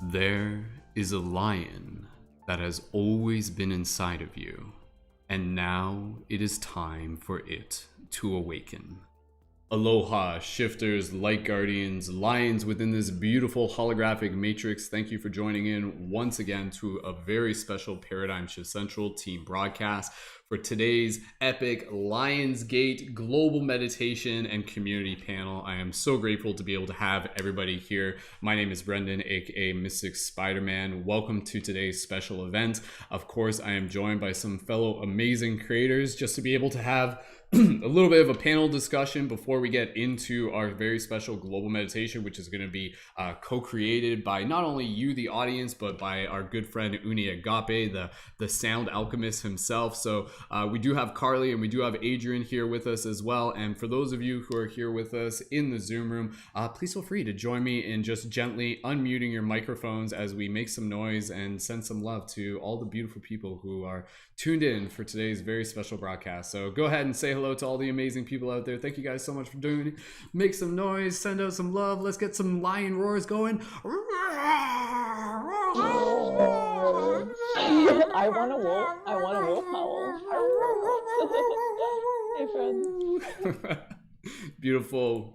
There is a lion that has always been inside of you, and now it is time for it to awaken. Aloha, shifters, light guardians, lions within this beautiful holographic matrix. Thank you for joining in once again to a very special Paradigm Shift Central team broadcast for today's epic Lionsgate global meditation and community panel. I am so grateful to be able to have everybody here. My name is Brendon, aka Mystic Spider-Man. Welcome to today's special event. Of course, I am joined by some fellow amazing creators just to be able to have a little bit of a panel discussion before we get into our very special global meditation, which is going to be co-created by not only you, the audience, but by our good friend Uniagape, the sound alchemist himself. So we do have Carley and we do have Adrian here with us as well. And for those of you who are here with us in the Zoom room, please feel free to join me in just gently unmuting your microphones as we make some noise and send some love to all the beautiful people who are tuned in for today's very special broadcast. So go ahead and say hello to all the amazing people out there. Thank you guys so much for doing it. Make some noise, send out some love. Let's get some lion roars going. I want a wolf. I want a wolf howl. Hey, friend. Beautiful.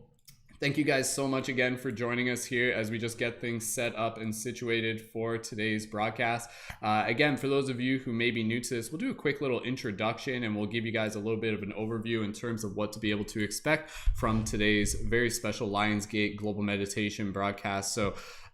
Thank you guys so much again for joining us here as we just get things set up and situated for today's broadcast. Again, for those of you who may be new to this, we'll do a quick little introduction and we'll give you guys a little bit of an overview in terms of what to be able to expect from today's very special Lionsgate Global Meditation broadcast. So,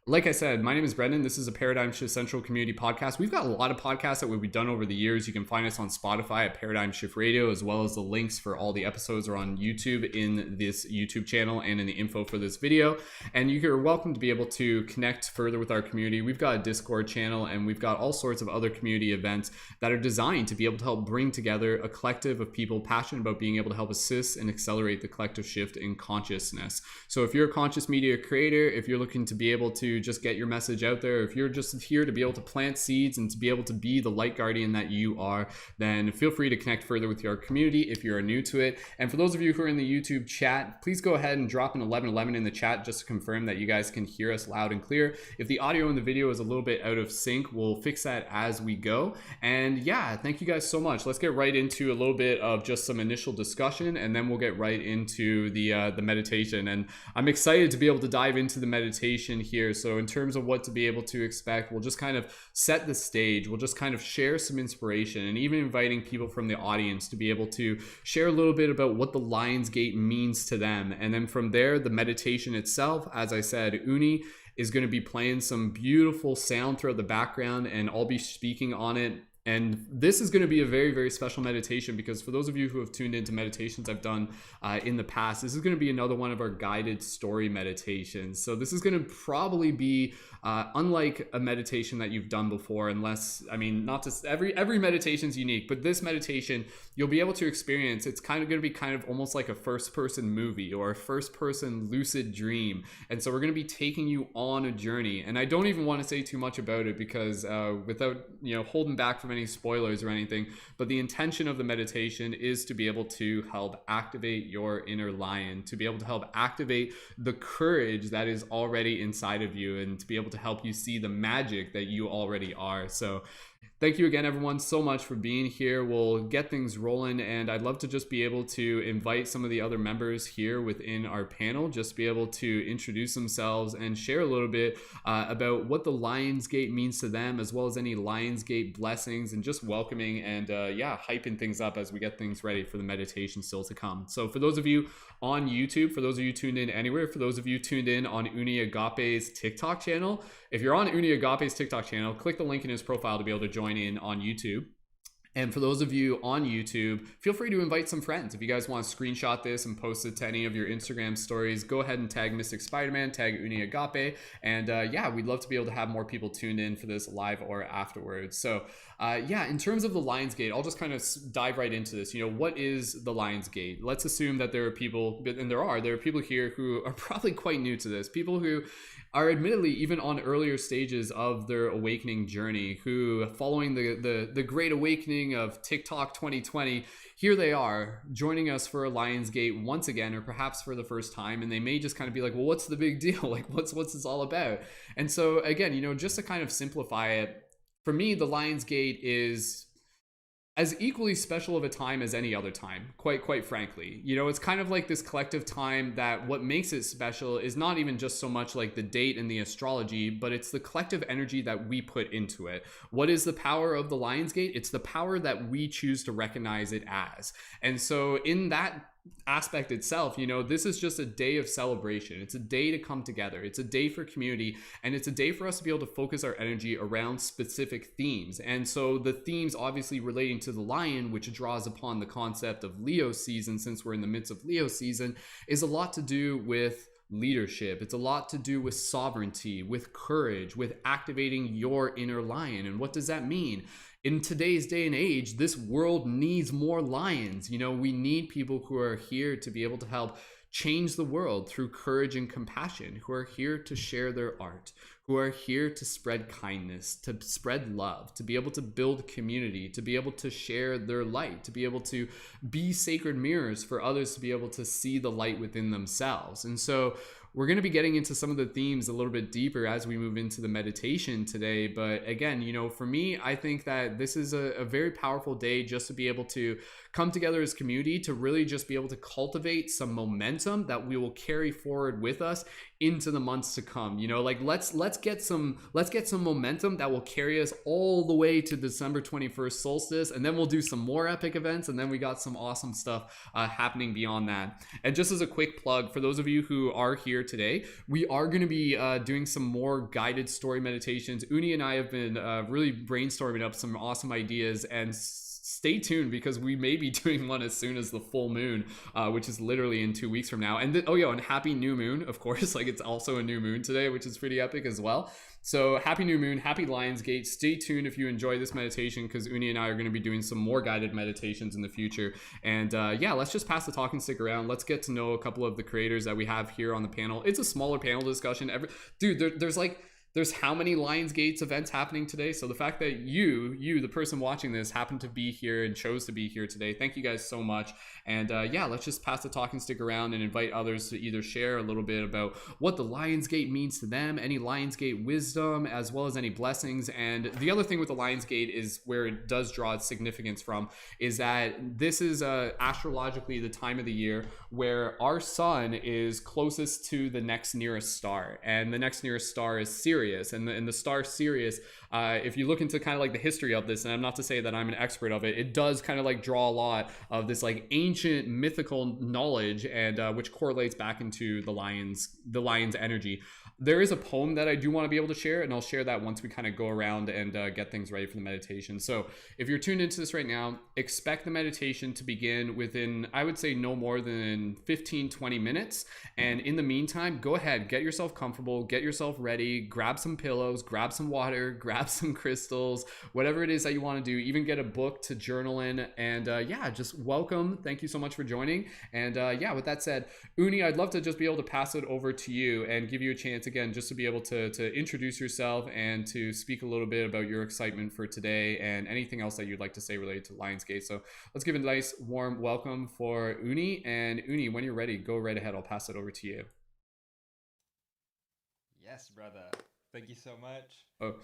like I said, my name is Brendon. This is a Paradigm Shift Central community podcast. We've got a lot of podcasts that we've done over the years. You can find us on Spotify at Paradigm Shift Radio, as well as the links for all the episodes are on YouTube in this YouTube channel and in the info for this video. And you're welcome to be able to connect further with our community. We've got a Discord channel and we've got all sorts of other community events that are designed to be able to help bring together a collective of people passionate about being able to help assist and accelerate the collective shift in consciousness. So if you're a conscious media creator, if you're looking to be able to just get your message out there, if you're just here to be able to plant seeds and to be able to be the light guardian that you are, then feel free to connect further with your community if you're new to it. And for those of you who are in the YouTube chat, please go ahead and drop an 1111 in the chat just to confirm that you guys can hear us loud and clear. If the audio in the video is a little bit out of sync, we'll fix that as we go. And yeah, thank you guys so much. Let's get right into a little bit of just some initial discussion and then we'll get right into the meditation. And I'm excited to be able to dive into the meditation here. So in terms of what to be able to expect, we'll just kind of set the stage. We'll just kind of share some inspiration and even inviting people from the audience to be able to share a little bit about what the Lionsgate means to them. And then from there, the meditation itself, as I said, Uni is going to be playing some beautiful sound throughout the background and I'll be speaking on it. And this is going to be a very, very special meditation because for those of you who have tuned into meditations I've done in the past, this is going to be another one of our guided story meditations. So this is going to probably be unlike a meditation that you've done before, unless, I mean, not just every meditation is unique, but this meditation you'll be able to experience. It's kind of going to be kind of almost like a first person movie or a first person lucid dream. And so we're going to be taking you on a journey. And I don't even want to say too much about it because without, holding back from any spoilers or anything, but the intention of the meditation is to be able to help activate your inner lion, to be able to help activate the courage that is already inside of you and to be able to help you see the magic that you already are. So thank you again, everyone, so much for being here. We'll get things rolling, and I'd love to just be able to invite some of the other members here within our panel, just be able to introduce themselves and share a little bit about what the Lionsgate means to them, as well as any Lionsgate blessings, and just welcoming and hyping things up as we get things ready for the meditation still to come. So for those of you on YouTube, for those of you tuned in anywhere, for those of you tuned in on Uniagape's TikTok channel, if you're on Uniagape's TikTok channel, click the link in his profile to be able to join in on YouTube. And for those of you on YouTube, feel free to invite some friends. If you guys want to screenshot this and post it to any of your Instagram stories, go ahead and tag Mystic Spider-Man, tag Uniagape. And we'd love to be able to have more people tuned in for this live or afterwards. So in terms of the Lionsgate, I'll just kind of dive right into this. What is the Lionsgate? Let's assume that there are people, and there are people here who are probably quite new to this, people who are admittedly even on earlier stages of their awakening journey, who, following the great awakening of TikTok 2020, here they are joining us for Lionsgate once again, or perhaps for the first time, and they may just kind of be like, well, what's the big deal? Like, what's this all about? And so again, just to kind of simplify it, for me, the Lionsgate is as equally special of a time as any other time, quite frankly. It's kind of like this collective time that what makes it special is not even just so much like the date and the astrology, but it's the collective energy that we put into it. What is the power of the Lionsgate? It's the power that we choose to recognize it as. And so in that aspect itself, this is just a day of celebration. It's a day to come together. It's a day for community, and it's a day for us to be able to focus our energy around specific themes. And so the themes obviously relating to the lion, which draws upon the concept of Leo season, since we're in the midst of Leo season, is a lot to do with leadership. It's a lot to do with sovereignty, with courage, with activating your inner lion. And what does that mean? In today's day and age, this world needs more lions. We need people who are here to be able to help change the world through courage and compassion, who are here to share their art, who are here to spread kindness, to spread love, to be able to build community, to be able to share their light, to be able to be sacred mirrors for others to be able to see the light within themselves. And so we're going to be getting into some of the themes a little bit deeper as we move into the meditation today. But again, for me, I think that this is a very powerful day just to be able to come together as community, to really just be able to cultivate some momentum that we will carry forward with us into the months to come. Let's get some momentum that will carry us all the way to December 21st solstice, and then we'll do some more epic events, and then we got some awesome stuff happening beyond that. And just as a quick plug, for those of you who are here today, we are going to be doing some more guided story meditations. Uni and I have been really brainstorming up some awesome ideas, and stay tuned, because we may be doing one as soon as the full moon, which is literally in 2 weeks from now. And and happy new moon, of course. Like, it's also a new moon today, which is pretty epic as well. So happy new moon, happy Lionsgate. Stay tuned if you enjoy this meditation, because Uni and I are going to be doing some more guided meditations in the future. And let's just pass the talking stick around. Let's get to know a couple of the creators that we have here on the panel. It's a smaller panel discussion. There's how many Lionsgates events happening today? So the fact that you, the person watching this, happened to be here and chose to be here today, thank you guys so much. And let's just pass the talking stick around and invite others to either share a little bit about what the Lionsgate means to them, any Lionsgate wisdom, as well as any blessings. And the other thing with the Lionsgate is where it does draw its significance from, is that this is astrologically the time of the year where our sun is closest to the next nearest star, and the next nearest star is Sirius. And the star Sirius, if you look into kind of like the history of this, and I'm not to say that I'm an expert of it, it does kind of like draw a lot of this like ancient mythical knowledge, and which correlates back into the lion's energy. There is a poem that I do want to be able to share, and I'll share that once we kind of go around and get things ready for the meditation. So if you're tuned into this right now, expect the meditation to begin within, I would say, no more than 15-20 minutes. And in the meantime, go ahead, get yourself comfortable, get yourself ready, grab some pillows, grab some water, grab some crystals, whatever it is that you want to do. Even get a book to journal in. And just welcome. Thank you so much for joining. And with that said, Uni, I'd love to just be able to pass it over to you and give you a chance again just to be able to introduce yourself and to speak a little bit about your excitement for today and anything else that you'd like to say related to Lionsgate. So let's give a nice warm welcome for Uni. And Uni, when you're ready, go right ahead. I'll pass it over to you. Yes, brother. Thank you so much. Oh,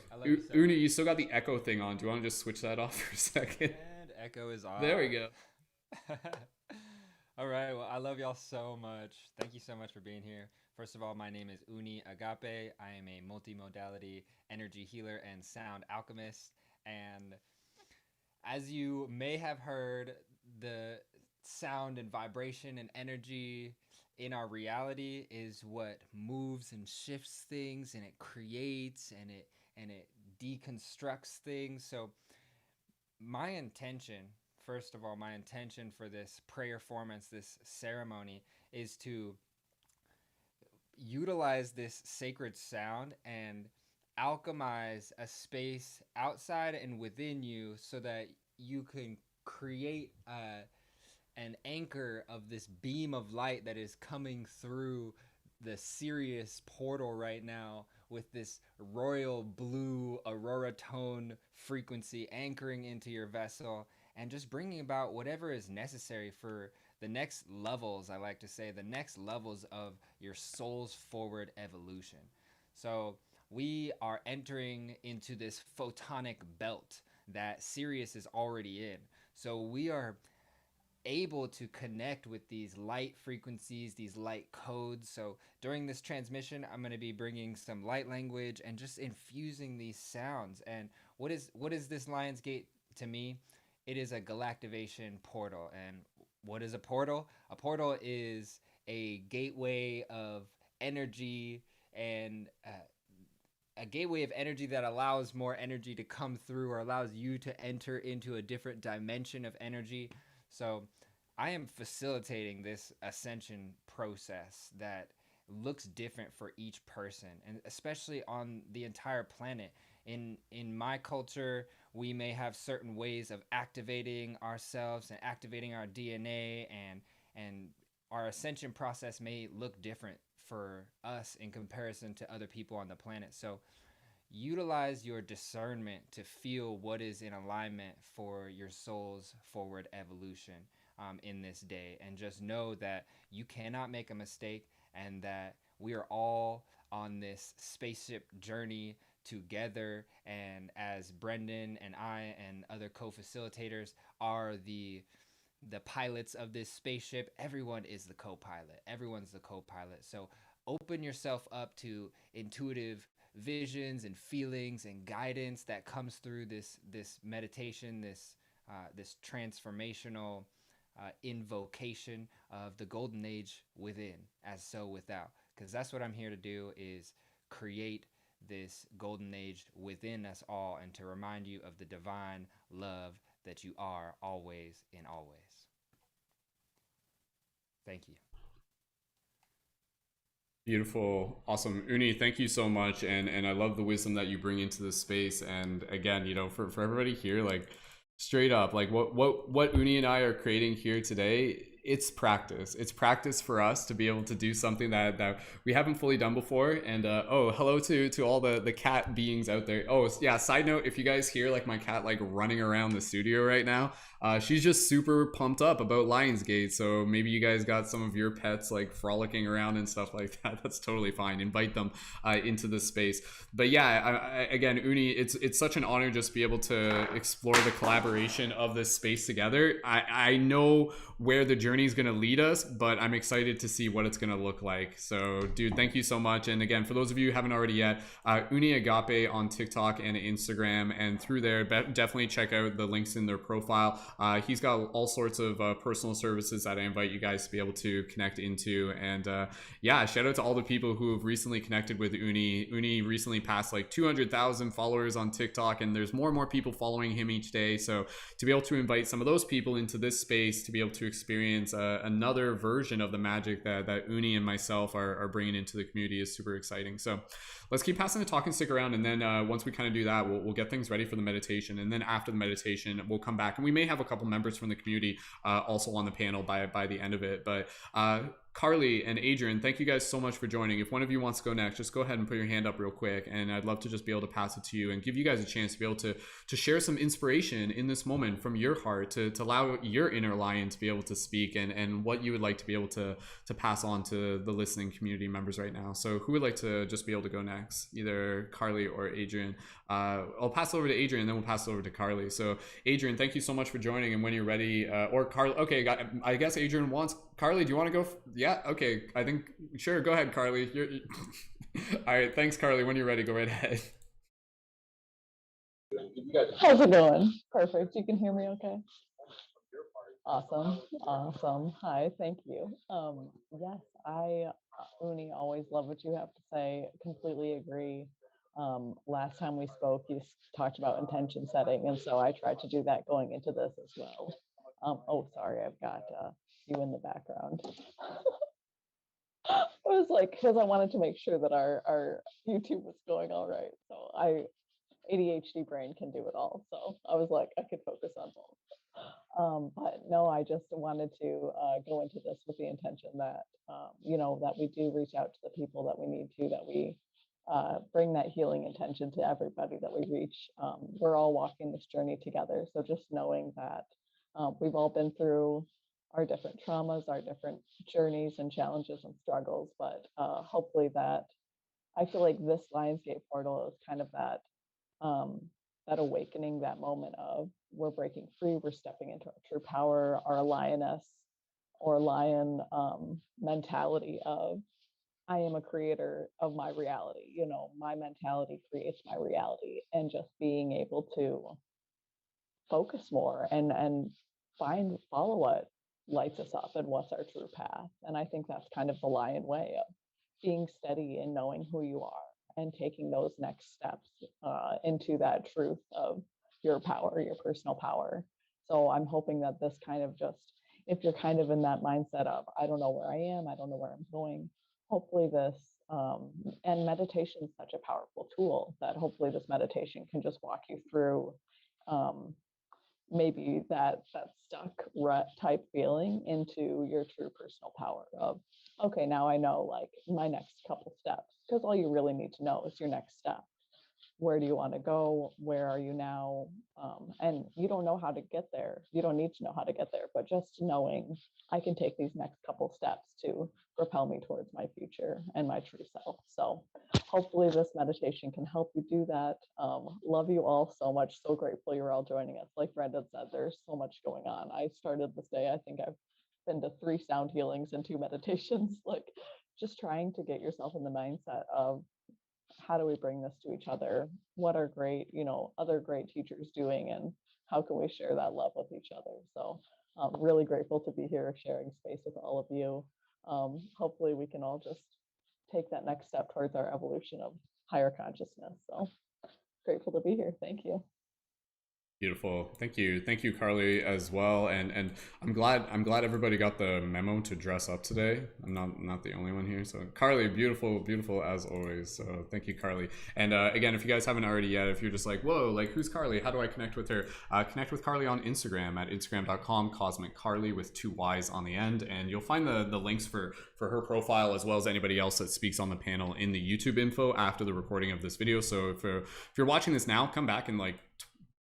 Uni, you still got the echo thing on. Do you want to just switch that off for a second? And echo is off. There we go. All right. Well, I love y'all so much. Thank you so much for being here. First of all, my name is Uniagape. I am a multimodality energy healer and sound alchemist. And as you may have heard, the sound and vibration and energy in our reality is what moves and shifts things, and it creates and it deconstructs things. So my intention, first of all, my intention for this prayer formance, this ceremony, is to utilize this sacred sound and alchemize a space outside and within you so that you can create an anchor of this beam of light that is coming through the Sirius portal right now with this royal blue aurora tone frequency anchoring into your vessel and just bringing about whatever is necessary for the next levels, I like to say, the next levels of your soul's forward evolution. So we are entering into this photonic belt that Sirius is already in. So we are able to connect with these light frequencies, these light codes. So during this transmission, I'm going to be bringing some light language and just infusing these sounds. And what is this Lionsgate to me? It is a galactivation portal. And what is a portal? A portal is a gateway of energy and a gateway of energy that allows more energy to come through or allows you to enter into a different dimension of energy. So I am facilitating this ascension process that looks different for each person, and especially on the entire planet. In my culture, we may have certain ways of activating ourselves and activating our DNA, and our ascension process may look different for us in comparison to other people on the planet. So utilize your discernment to feel what is in alignment for your soul's forward evolution in this day. And just know that you cannot make a mistake and that we are all on this spaceship journey together. And as Brendon and I and other co-facilitators are the pilots of this spaceship, everyone is the co-pilot. Everyone's the co-pilot. So open yourself up to intuitive visions and feelings and guidance that comes through this meditation, this transformational invocation of the golden age within as so without, because that's what I'm here to do, is create this golden age within us all and to remind you of the divine love that you are always in always. Thank you. Beautiful. Awesome. Uni, thank you so much. And I love the wisdom that you bring into this space. And again, for everybody here, like straight up, like what Uni and I are creating here today, it's practice. It's practice for us to be able to do something that we haven't fully done before. And oh, hello to all the cat beings out there. Oh yeah, side note, if you guys hear like my cat like running around the studio right now, she's just super pumped up about Lionsgate. So maybe you guys got some of your pets like frolicking around and stuff like that. That's totally fine. Invite them into this space. But yeah, again, Uni, it's such an honor just to be able to explore the collaboration of this space together. I know where the journey is going to lead us, but I'm excited to see what it's going to look like. So dude, thank you so much. And again, for those of you who haven't already yet, Uniagape on TikTok and Instagram, and through there, definitely check out the links in their profile. He's got all sorts of personal services that I invite you guys to be able to connect into. And yeah, shout out to all the people who have recently connected with Uni. Uni recently passed like 200,000 followers on TikTok, and there's more and more people following him each day. So to be able to invite some of those people into this space to be able to experience another version of the magic that Uni and myself are bringing into the community is super exciting. So let's keep passing the talk and stick around. And then once we kind of do that, we'll get things ready for the meditation. And then after the meditation, we'll come back and we may have a couple members from the community also on the panel by the end of it. But Carley and Adrian, thank you guys so much for joining. If one of you wants to go next, just go ahead and put your hand up real quick, and I'd love to just be able to pass it to you and give you guys a chance to be able to share some inspiration in this moment from your heart, to allow your inner lion to be able to speak, and what you would like to be able to pass on to the listening community members right now. So who would like to just be able to go next? Either Carley or Adrian. I'll pass it over to Adrian, and then we'll pass it over to Carley. So Adrian, thank you so much for joining, and when you're ready, or Carley, okay, I guess Adrian wants, Carley, do you want to go? Yeah, okay, I think, sure, go ahead, Carley. All right, thanks, Carley. When you're ready, go right ahead. How's it going? Perfect. You can hear me okay? Awesome. Hi, thank you. Yes, Uni, always love what you have to say. Completely agree. Last time we spoke, you talked about intention setting, and so I tried to do that going into this as well. Oh, sorry, I've got you in the background. I was like, because I wanted to make sure that our YouTube was going all right. So ADHD brain can do it all. So I was like, I could focus on both. But no, I just wanted to go into this with the intention that, that we do reach out to the people that we need to, that we bring that healing intention to everybody that we reach. We're all walking this journey together. So just knowing that we've all been through our different traumas, our different journeys and challenges and struggles, but hopefully that I feel like this Lionsgate portal is kind of um, that awakening, that moment of we're breaking free, we're stepping into our true power, our lioness or lion mentality of I am a creator of my reality. My mentality creates my reality, and just being able to focus more and follow what lights us up and what's our true path. And I think that's kind of the lion way of being steady and knowing who you are and taking those next steps into that truth of your power, your personal power. So I'm hoping that this kind of just, if you're kind of in that mindset of, I don't know where I am, I don't know where I'm going, hopefully this, and meditation is such a powerful tool that hopefully this meditation can just walk you through maybe that stuck rut type feeling into your true personal power of, okay, now I know like my next couple steps, because all you really need to know is your next step. Where do you want to go? Where are you now? And you don't know how to get there. You don't need to know how to get there, but just knowing I can take these next couple steps to propel me towards my future and my true self. So hopefully this meditation can help you do that. Love you all so much. So grateful you're all joining us. Like Brendon said, there's so much going on. I started this day, I think I've been to 3 sound healings and 2 meditations, like just trying to get yourself in the mindset of how do we bring this to each other? What are great, other great teachers doing, and how can we share that love with each other? So I'm really grateful to be here sharing space with all of you. Hopefully we can all just take that next step towards our evolution of higher consciousness. So grateful to be here. Thank you. Beautiful. Thank you, Carley, as well. And I'm glad everybody got the memo to dress up today. I'm not the only one here. So Carley, beautiful as always. So thank you, Carley. And again, if you guys haven't already yet, if you're just like, whoa, like who's Carley? How do I connect with her? Connect with Carley on Instagram at instagram.com, Cosmic Carley with 2 Y's on the end, and you'll find the links for her profile as well as anybody else that speaks on the panel in the YouTube info after the recording of this video. So if you're watching this now, come back and like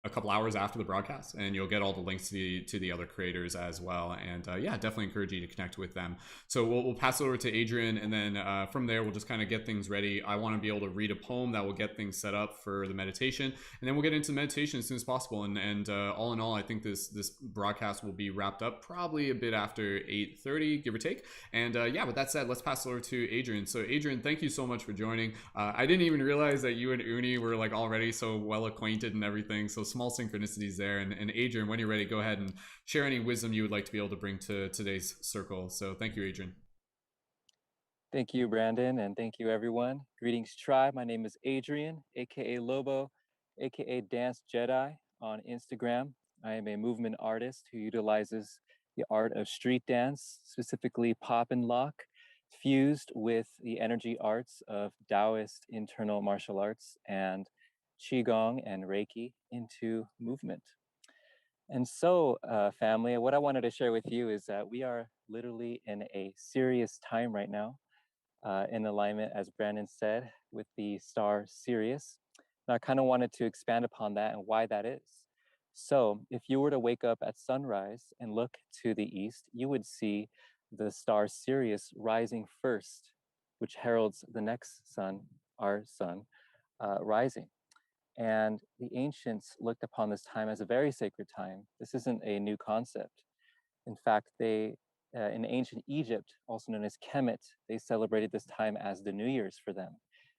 a couple hours after the broadcast and you'll get all the links to the other creators as well. And yeah, definitely encourage you to connect with them. So we'll pass it over to Adrian, and then from there we'll just kind of get things ready. I want to be able to read a poem that will get things set up for the meditation, and then we'll get into meditation as soon as possible. And all in all, I think this broadcast will be wrapped up probably a bit after 8:30, give or take. And yeah, with that said, let's pass it over to Adrian. So Adrian, thank you so much for joining. I didn't even realize that you and Uni were like already so well acquainted and everything. So small synchronicities there. And Adrian, when you're ready, go ahead and share any wisdom you would like to be able to bring to today's circle. So thank you, Adrian. Thank you, Brandon, and thank you, everyone. Greetings, tribe. My name is Adrian, aka Lobo, aka Dance Jedi on Instagram. I am a movement artist who utilizes the art of street dance, specifically pop and lock, fused with the energy arts of Taoist internal martial arts and Qigong and Reiki into movement. And so, family, what I wanted to share with you is that we are literally in a serious time right now, in alignment, as Brandon said, with the star Sirius. And I kind of wanted to expand upon that and why that is. So, if you were to wake up at sunrise and look to the east, you would see the star Sirius rising first, which heralds the next sun, our sun, rising. And the ancients looked upon this time as a very sacred time. This isn't a new concept. In fact, they, in ancient Egypt, also known as Kemet, they celebrated this time as the New Year's for them,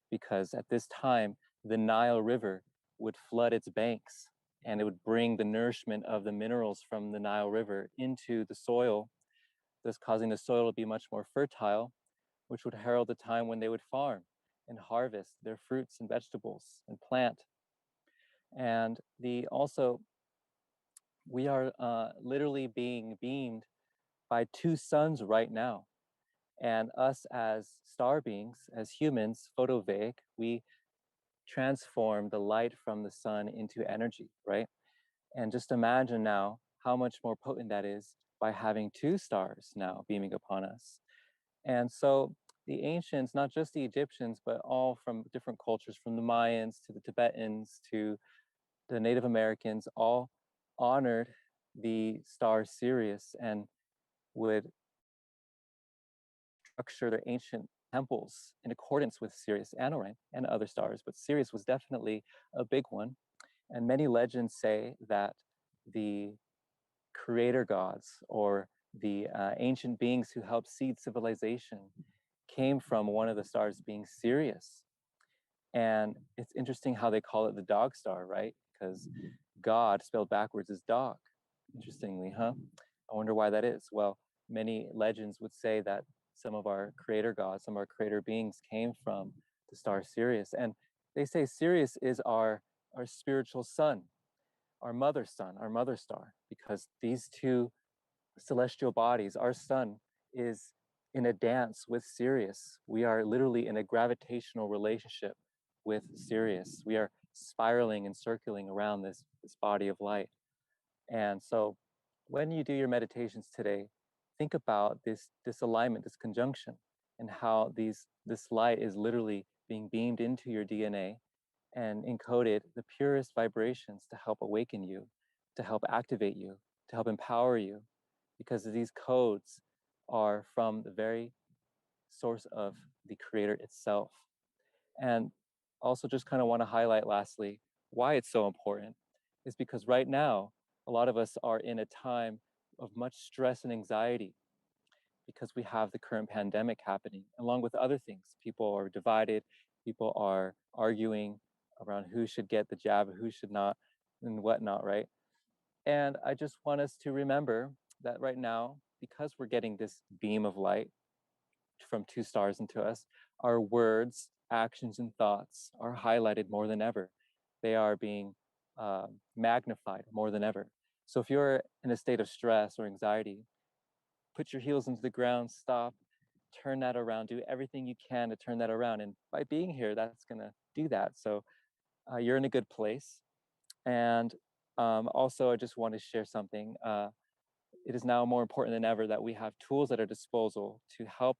because at this time, the Nile River would flood its banks, and it would bring the nourishment of the minerals from the Nile River into the soil, thus causing the soil to be much more fertile, which would herald the time when they would farm and harvest their fruits and vegetables and plant. And we are literally being beamed by 2 suns right now. And us as star beings, as humans, photoveic, we transform the light from the sun into energy, right? And just imagine now how much more potent that is by having two stars now beaming upon us. And so the ancients, not just the Egyptians, but all from different cultures, from the Mayans to the Tibetans to the Native Americans, all honored the star Sirius and would structure their ancient temples in accordance with Sirius and Orion and other stars, but Sirius was definitely a big one. And many legends say that the creator gods or the ancient beings who helped seed civilization came from one of the stars being Sirius. And it's interesting how they call it the dog star, right? Because God spelled backwards is dog. Interestingly, huh? I wonder why that is. Well, many legends would say that some of our creator gods, some of our creator beings came from the star Sirius. And they say Sirius is our spiritual sun, our mother sun, our mother star, because these two celestial bodies, our sun is in a dance with Sirius. We are literally in a gravitational relationship with Sirius. We are spiraling and circling around this body of light. And so when you do your meditations today, think about this alignment, this conjunction, and how this light is literally being beamed into your DNA and encoded the purest vibrations to help awaken you, to help activate you, to help empower you, because these codes are from the very source of the creator itself. And also just kind of want to highlight lastly why it's so important is because right now a lot of us are in a time of much stress and anxiety because we have the current pandemic happening along with other things. People are divided, people are arguing around who should get the jab, who should not, and whatnot, right? And I just want us to remember that right now, because we're getting this beam of light from two stars into us, our words, actions, and thoughts are highlighted more than ever. They are being magnified more than ever. So if you're in a state of stress or anxiety, put your heels into the ground, stop, turn that around, do everything you can to turn that around. And by being here, that's going to do that. So you're in a good place. And also, I just want to share something. It is now more important than ever that we have tools at our disposal to help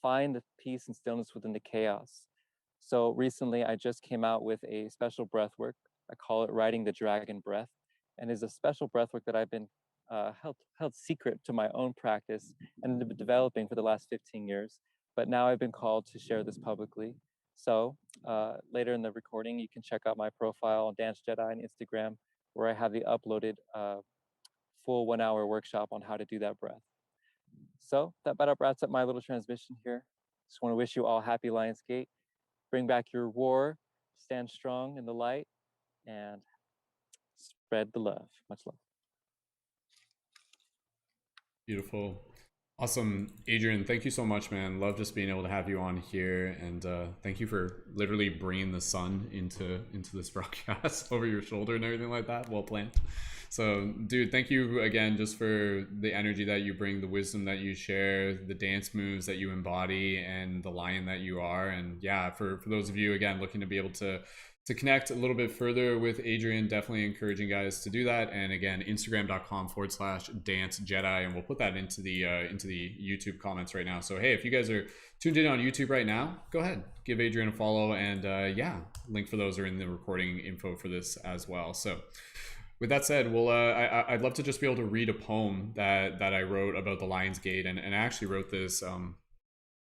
find the peace and stillness within the chaos. So recently, I just came out with a special breath work. I call it Riding the Dragon Breath, and is a special breath work that I've been held secret to my own practice and been developing for the last 15 years. But now I've been called to share this publicly. So later in the recording, you can check out my profile on Dance Jedi on Instagram, where I have the uploaded full 1 hour workshop on how to do that breath. So that about wraps up my little transmission here. Just want to wish you all happy Lionsgate. Bring back your roar, stand strong in the light, and spread the love. Much love. Beautiful. Awesome. Adrian, thank you so much, man. Love just being able to have you on here. And thank you for literally bringing the sun into this broadcast over your shoulder and everything like that. Well planned. So, dude, thank you again just for the energy that you bring, the wisdom that you share, the dance moves that you embody, and the lion that you are. And yeah, for those of you, again, looking to be able to connect a little bit further with Adrian, definitely encouraging guys to do that. And again, Instagram.com/dance Jedi, and we'll put that into the YouTube comments right now. So hey, if you guys are tuned in on YouTube right now, go ahead, give Adrian a follow, and yeah, link for those are in the recording info for this as well. So with that said, well, I'd love to just be able to read a poem that I wrote about the Lionsgate, and I actually wrote this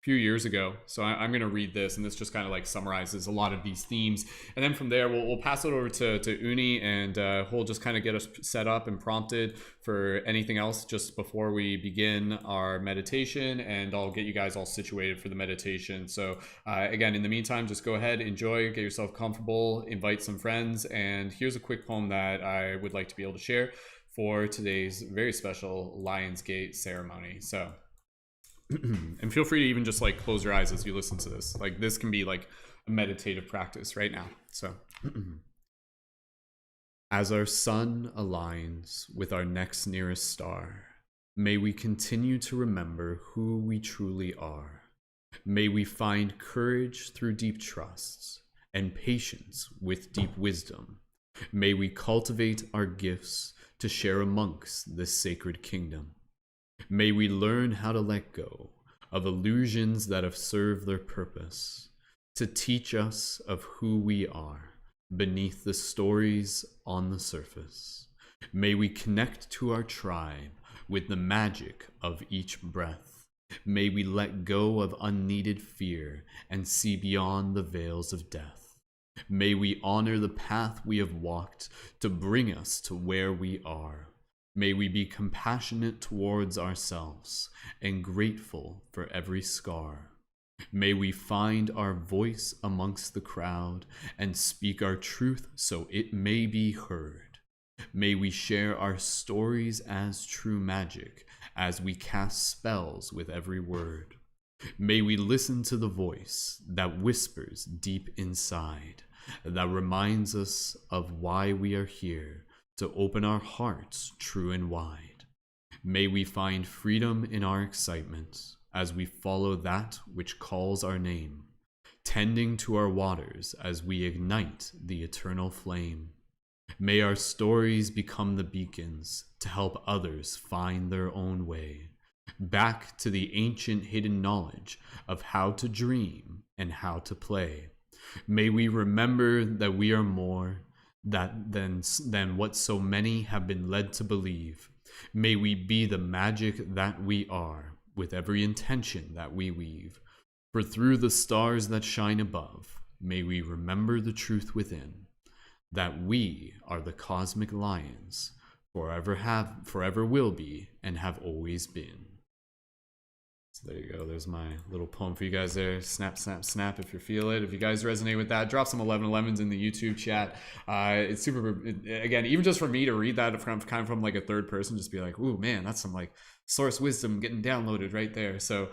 few years ago. So I'm going to read this, and this just kind of like summarizes a lot of these themes. And then from there, we'll pass it over to Uni, and he'll just kind of get us set up and prompted for anything else just before we begin our meditation. And I'll get you guys all situated for the meditation. So again, in the meantime, just go ahead, enjoy, get yourself comfortable, invite some friends. And here's a quick poem that I would like to be able to share for today's very special Lionsgate ceremony. So and feel free to even just like close your eyes as you listen to this. Like this can be like a meditative practice right now. So as our sun aligns with our next nearest star, may we continue to remember who we truly are. May we find courage through deep trusts and patience with deep wisdom. May we cultivate our gifts to share amongst this sacred kingdom. May we learn how to let go of illusions that have served their purpose, to teach us of who we are beneath the stories on the surface. May we connect to our tribe with the magic of each breath. May we let go of unneeded fear and see beyond the veils of death. May we honor the path we have walked to bring us to where we are. May we be compassionate towards ourselves and grateful for every scar. May we find our voice amongst the crowd and speak our truth so it may be heard. May we share our stories as true magic as we cast spells with every word. May we listen to the voice that whispers deep inside, that reminds us of why we are here, to open our hearts true and wide. May we find freedom in our excitement as we follow that which calls our name, tending to our waters as we ignite the eternal flame. May our stories become the beacons to help others find their own way, back to the ancient hidden knowledge of how to dream and how to play. May we remember that we are more than what so many have been led to believe. May we be the magic that we are, with every intention that we weave. For through the stars that shine above, may we remember the truth within, that we are the cosmic lions, forever will be, and have always been. So there you go. There's my little poem for you guys there. Snap, snap, snap if you feel it. If you guys resonate with that, drop some 1111s in the YouTube chat. It's super, again, even just for me to read that from like a third person, just be like, ooh, man, that's some like source wisdom getting downloaded right there. So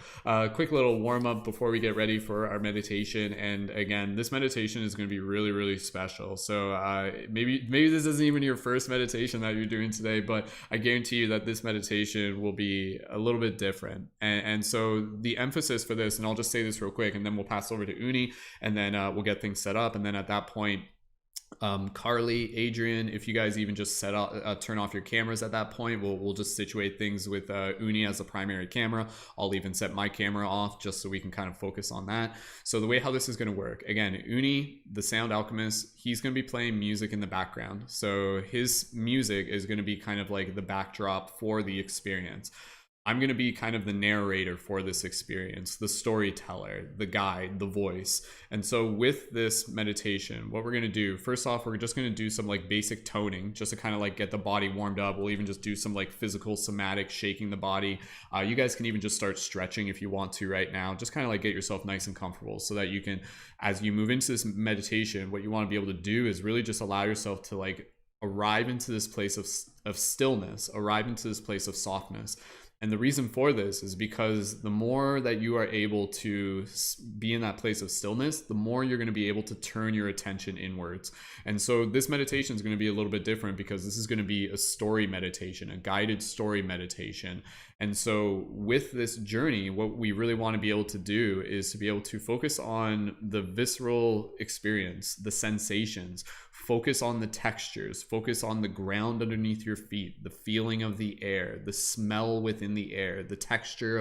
quick little warm up before we get ready for our meditation. And again, this meditation is going to be really, really special. So maybe this isn't even your first meditation that you're doing today, but I guarantee you that this meditation will be a little bit different. And so the emphasis for this, and I'll just say this real quick, and then we'll pass over to Uni, and then we'll get things set up. And then at that point, Carley, Adrian, if you guys even just turn off your cameras at that point, we'll just situate things with Uni as the primary camera. I'll even set my camera off just so we can kind of focus on that. So the way how this is going to work, again, Uni, the sound alchemist, he's going to be playing music in the background. So his music is going to be kind of like the backdrop for the experience. I'm going to be kind of the narrator for this experience, the storyteller, the guide, the voice. And so with this meditation, what we're going to do, first off, we're just going to do some like basic toning just to kind of like get the body warmed up. We'll even just do some like physical somatic shaking the body. You guys can even just start stretching if you want to right now. Just kind of like get yourself nice and comfortable so that you can, as you move into this meditation, what you want to be able to do is really just allow yourself to like arrive into this place of stillness, arrive into this place of softness. And the reason for this is because the more that you are able to be in that place of stillness, the more you're going to be able to turn your attention inwards. And so this meditation is going to be a little bit different because this is going to be a story meditation, a guided story meditation. And so with this journey, what we really want to be able to do is to be able to focus on the visceral experience, the sensations, focus on the textures, focus on the ground underneath your feet, the feeling of the air, the smell within the air, the texture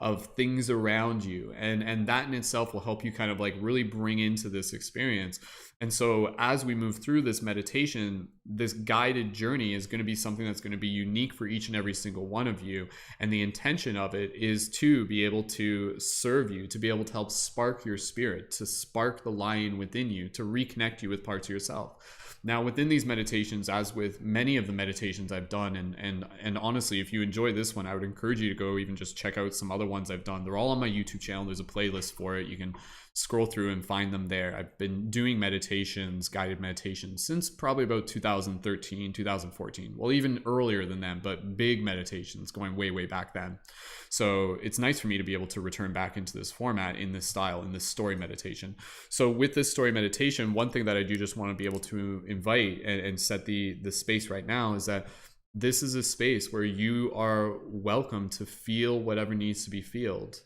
of things around you. And that in itself will help you kind of like really bring into this experience. And so as we move through this meditation, this guided journey is going to be something that's going to be unique for each and every single one of you. And the intention of it is to be able to serve you, to be able to help spark your spirit, to spark the lion within you, to reconnect you with parts of yourself. Now, within these meditations, as with many of the meditations I've done, and honestly, if you enjoy this one, I would encourage you to go even just check out some other ones I've done. They're all on my YouTube channel. There's a playlist for it. You can scroll through and find them there. I've been doing meditations, guided meditations, since probably about 2013, 2014. Well, even earlier than that, but big meditations going way, way back then. So it's nice for me to be able to return back into this format, in this style, in this story meditation. So with this story meditation, one thing that I do just want to be able to invite and set the space right now is that this is a space where you are welcome to feel whatever needs to be felt.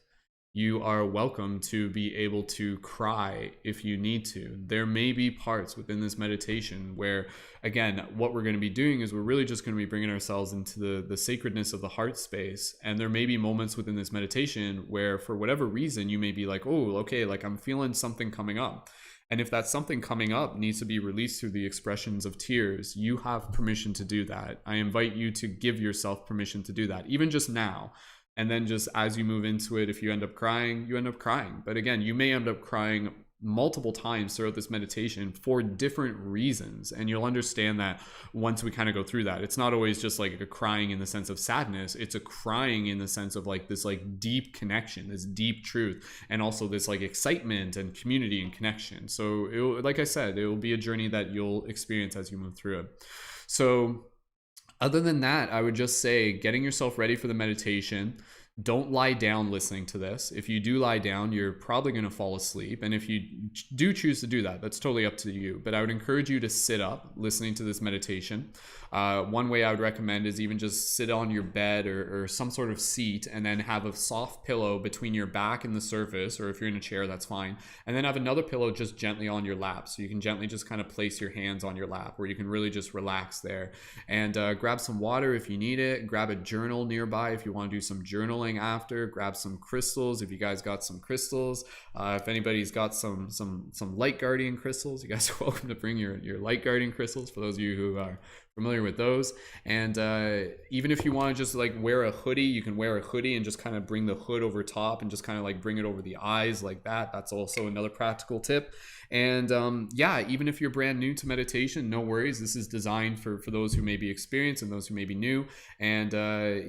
You are welcome to be able to cry if you need to. There may be parts within this meditation where, again, what we're going to be doing is we're really just going to be bringing ourselves into the sacredness of the heart space. And there may be moments within this meditation where, for whatever reason, you may be like, oh, okay, like I'm feeling something coming up. And if that something coming up needs to be released through the expressions of tears, you have permission to do that. I invite you to give yourself permission to do that, even just now. And then just as you move into it, if you end up crying, you end up crying. But again, you may end up crying multiple times throughout this meditation for different reasons. And you'll understand that once we kind of go through that. It's not always just like a crying in the sense of sadness. It's a crying in the sense of like this like deep connection, this deep truth, and also this like excitement and community and connection. So like I said, it will be a journey that you'll experience as you move through it. So other than that, I would just say getting yourself ready for the meditation. Don't lie down listening to this. If you do lie down, you're probably going to fall asleep. And if you do choose to do that, that's totally up to you. But I would encourage you to sit up listening to this meditation. One way I would recommend is even just sit on your bed or some sort of seat and then have a soft pillow between your back and the surface, or if you're in a chair, that's fine. And then have another pillow just gently on your lap. So you can gently just kind of place your hands on your lap where you can really just relax there. And grab some water if you need it. Grab a journal nearby if you want to do some journaling after. Grab some crystals if you guys got some crystals. If anybody's got some light guardian crystals, you guys are welcome to bring your light guardian crystals for those of you who are familiar with those. And even if you want to just like wear a hoodie, you can wear a hoodie and just kind of bring the hood over top and just kind of like bring it over the eyes like that. That's also another practical tip. And yeah, even if you're brand new to meditation, no worries. This is designed for those who may be experienced and those who may be new. And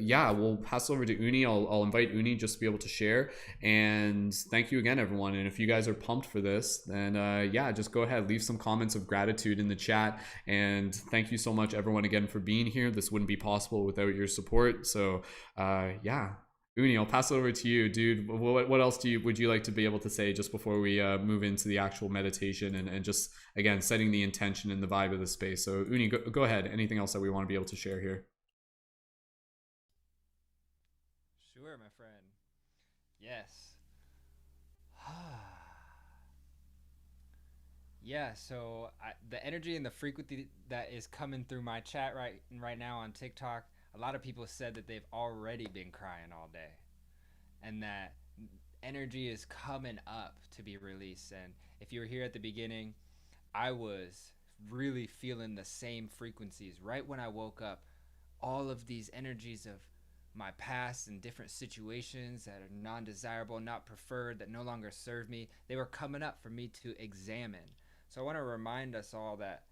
yeah, we'll pass over to Uni. I'll invite Uni just to be able to share. And thank you again, everyone. And if you guys are pumped for this, then yeah, just go ahead, leave some comments of gratitude in the chat. And thank you so much, everyone, again, for being here. This wouldn't be possible without your support. So yeah. Uni, I'll pass it over to you, dude. What else would you like to be able to say just before we move into the actual meditation and just, again, setting the intention and the vibe of the space? So Uni, go ahead. Anything else that we want to be able to share here? Sure, my friend. Yes. Yeah, so the energy and the frequency that is coming through my chat right now on TikTok, a lot of people said that they've already been crying all day and that energy is coming up to be released. And if you were here at the beginning, I was really feeling the same frequencies right when I woke up. All of these energies of my past and different situations that are non-desirable, not preferred, that no longer serve me, they were coming up for me to examine. So I want to remind us all that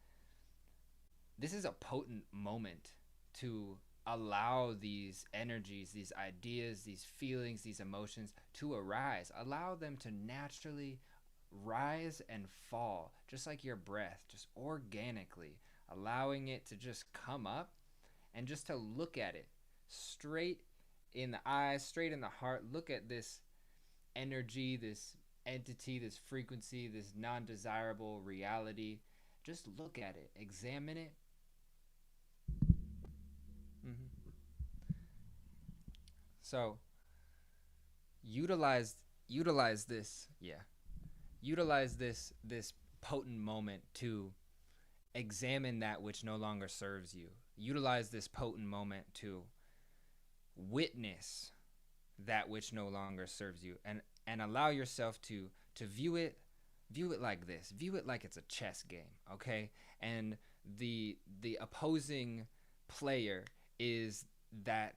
this is a potent moment to allow these energies, these ideas, these feelings, these emotions to arise. Allow them to naturally rise and fall, just like your breath, just organically, allowing it to just come up and just to look at it straight in the eyes, straight in the heart. Look at this energy, this entity, this frequency, this non-desirable reality. Just look at it, examine it. So utilize this potent moment to examine that which no longer serves you. Utilize this potent moment to witness that which no longer serves you, and allow yourself to view it like this. View it like it's a chess game, okay? And the opposing player is that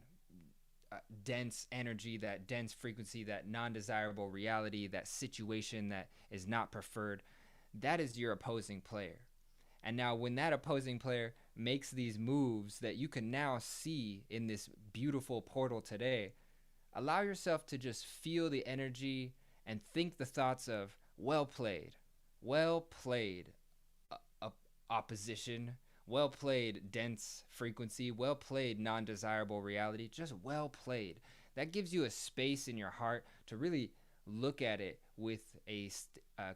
dense energy, that dense frequency, that non-desirable reality, that situation that is not preferred. That is your opposing player. And now when that opposing player makes these moves that you can now see in this beautiful portal today, allow yourself to just feel the energy and think the thoughts of well played, opposition, well played dense frequency, well played non-desirable reality, just well played. That gives you a space in your heart to really look at it with a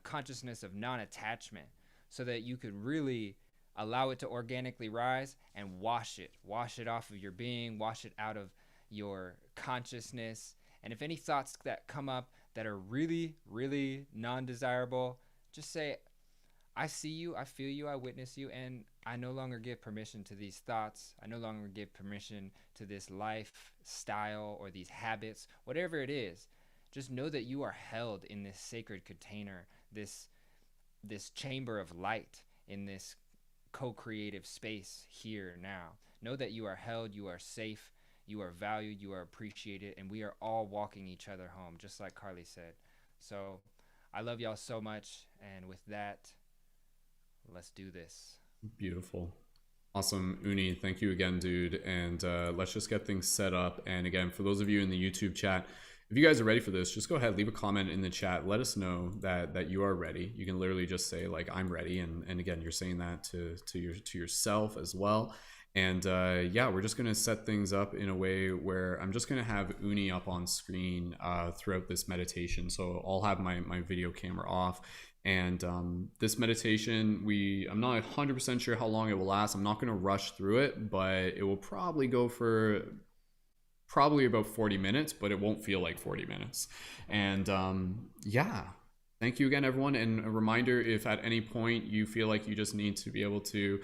consciousness of non-attachment, so that you could really allow it to organically rise and wash it off of your being, wash it out of your consciousness. And if any thoughts that come up that are really, really non-desirable, just say, I see you, I feel you, I witness you, and I no longer give permission to these thoughts. I no longer give permission to this lifestyle or these habits, whatever it is. Just know that you are held in this sacred container, this chamber of light, in this co-creative space here now. Know that you are held, you are safe, you are valued, you are appreciated, and we are all walking each other home, just like Carley said. So I love y'all so much, and with that, let's do this. Beautiful. Awesome. Uni, thank you again, dude. And let's just get things set up. And again, for those of you in the YouTube chat, if you guys are ready for this, just go ahead, leave a comment in the chat. Let us know that you are ready. You can literally just say like, I'm ready. And again, you're saying that to yourself as well. And yeah, we're just going to set things up in a way where I'm just going to have Uni up on screen throughout this meditation. So I'll have my video camera off. And this meditation, I'm not 100% sure how long it will last. I'm not going to rush through it, but it will probably go for about 40 minutes, but it won't feel like 40 minutes. And yeah. Thank you again, everyone. And a reminder, if at any point you feel like you just need to be able to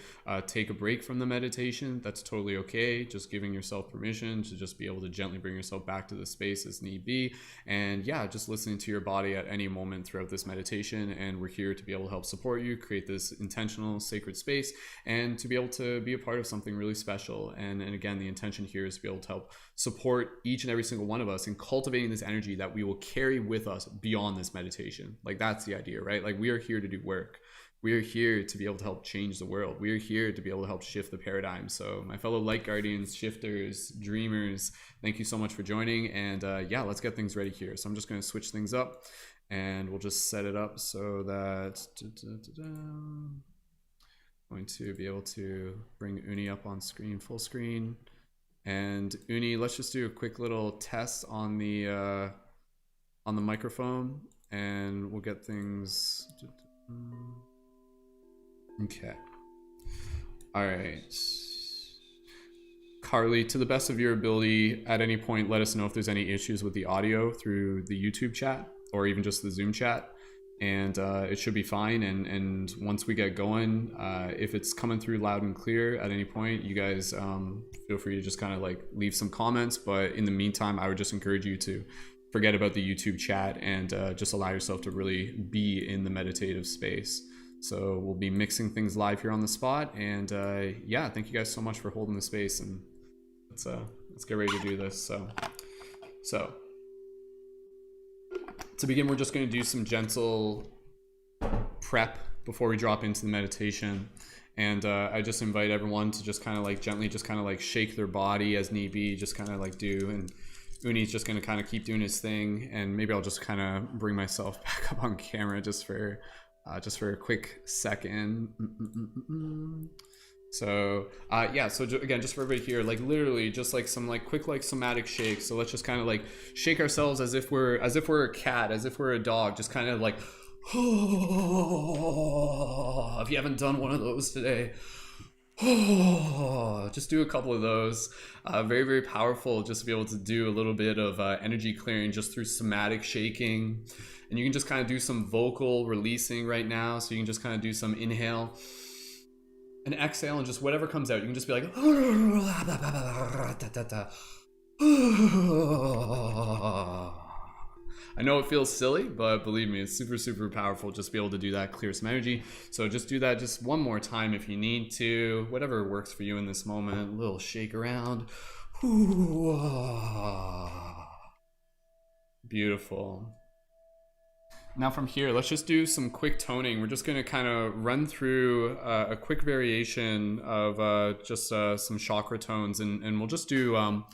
take a break from the meditation, that's totally okay. Just giving yourself permission to just be able to gently bring yourself back to the space as need be. And yeah, just listening to your body at any moment throughout this meditation. And we're here to be able to help support you, create this intentional, sacred space, and to be able to be a part of something really special. And again, the intention here is to be able to help support each and every single one of us in cultivating this energy that we will carry with us beyond this meditation. Like, that's the idea, right? Like, we are here to do work. We are here to be able to help change the world. We are here to be able to help shift the paradigm. So my fellow light guardians, shifters, dreamers, thank you so much for joining. And yeah, let's get things ready here. So I'm just going to switch things up, and we'll just set it up so that going to be able to bring Uni up on screen, full screen. And Uni, let's just do a quick little test on the microphone, and we'll get things. Okay. All right. Carley, to the best of your ability, at any point, let us know if there's any issues with the audio through the YouTube chat or even just the Zoom chat. And it should be fine. And once we get going, if it's coming through loud and clear at any point, you guys feel free to just kind of like leave some comments. But in the meantime, I would just encourage you to forget about the YouTube chat and just allow yourself to really be in the meditative space. So we'll be mixing things live here on the spot. And yeah, thank you guys so much for holding the space. And let's get ready to do this. So to begin, we're just going to do some gentle prep before we drop into the meditation. And I just invite everyone to just kind of like gently just kind of like shake their body as need be, just kind of like do. And Uni's just going to kind of keep doing his thing. And maybe I'll just kind of bring myself back up on camera just for a quick second. So yeah, so again, just for everybody here, like literally just like some like quick like somatic shakes. So let's just kind of like shake ourselves as if we're a cat, as if we're a dog, just kind of like if you haven't done one of those today, just do a couple of those. Very, very powerful just to be able to do a little bit of energy clearing just through somatic shaking. And you can just kind of do some vocal releasing right now. So you can just kind of do some inhale and exhale, and just whatever comes out, you can just be like I know it feels silly, but believe me, it's super, super powerful just to be able to do that, clear some energy. So just do that just one more time if you need to, whatever works for you in this moment. A little shake around. Beautiful. Now from here, let's just do some quick toning. We're just going to kind of run through a quick variation of just some chakra tones, and we'll just do a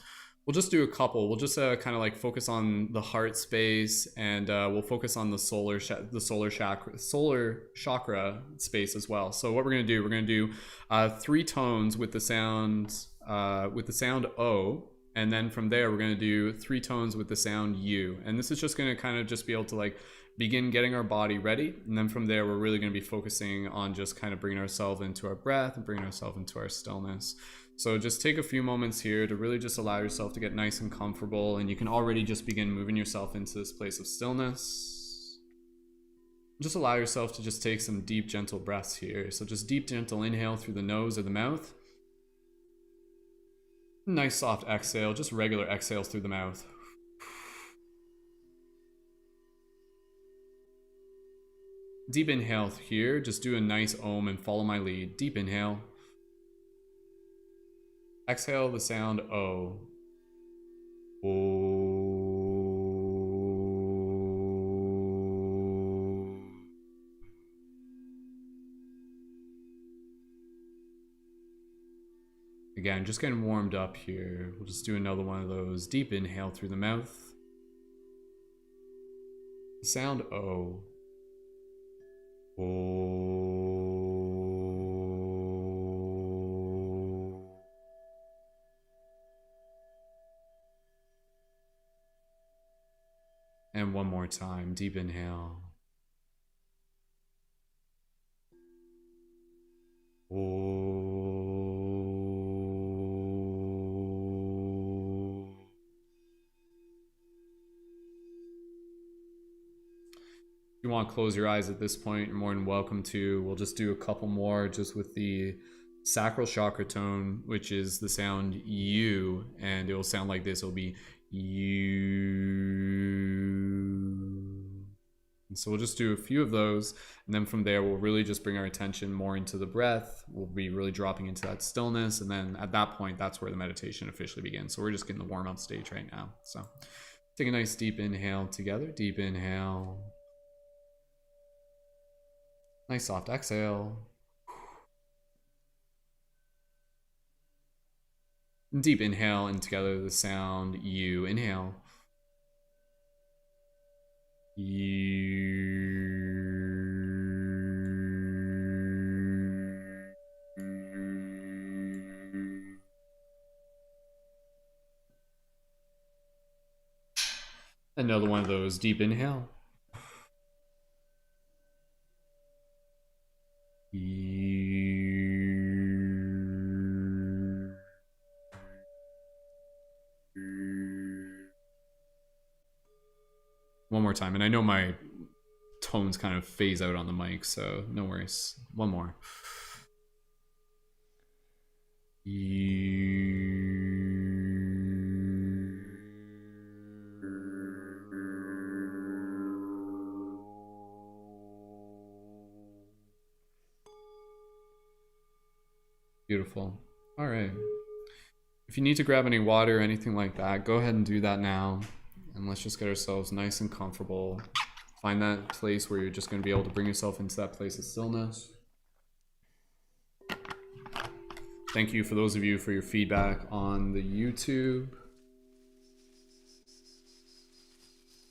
couple. We'll just kind of like focus on the heart space, and we'll focus on the solar chakra space as well. So what we're going to do 3 tones with the sound O. And then from there, we're going to do 3 tones with the sound U. And this is just going to kind of just be able to like begin getting our body ready. And then from there, we're really going to be focusing on just kind of bringing ourselves into our breath and bringing ourselves into our stillness. So just take a few moments here to really just allow yourself to get nice and comfortable, and you can already just begin moving yourself into this place of stillness. Just allow yourself to just take some deep, gentle breaths here. So just deep, gentle inhale through the nose or the mouth. Nice soft exhale, just regular exhales through the mouth. Deep inhale here, just do a nice om and follow my lead. Deep inhale. Exhale the sound O. Again, just getting warmed up here. We'll just do another one of those. Deep inhale through the mouth. Sound O. And one more time, deep inhale. If you want to close your eyes at this point, you're more than welcome to. We'll just do a couple more just with the sacral chakra tone, which is the sound U, and it will sound like this. It'll be U. And so we'll just do a few of those, and then from there we'll really just bring our attention more into the breath. We'll be really dropping into that stillness, and then at that point, that's where the meditation officially begins. So we're just getting the warm-up stage right now. So take a nice deep inhale together. Deep inhale. Nice soft exhale. Deep inhale, and together the sound U. Inhale. Another one of those. Deep inhale. One more time, and I know my tones kind of phase out on the mic, so no worries. One more. Beautiful. All right. If you need to grab any water or anything like that, go ahead and do that now. And let's just get ourselves nice and comfortable. Find that place where you're just going to be able to bring yourself into that place of stillness. Thank you for those of you for your feedback on the YouTube.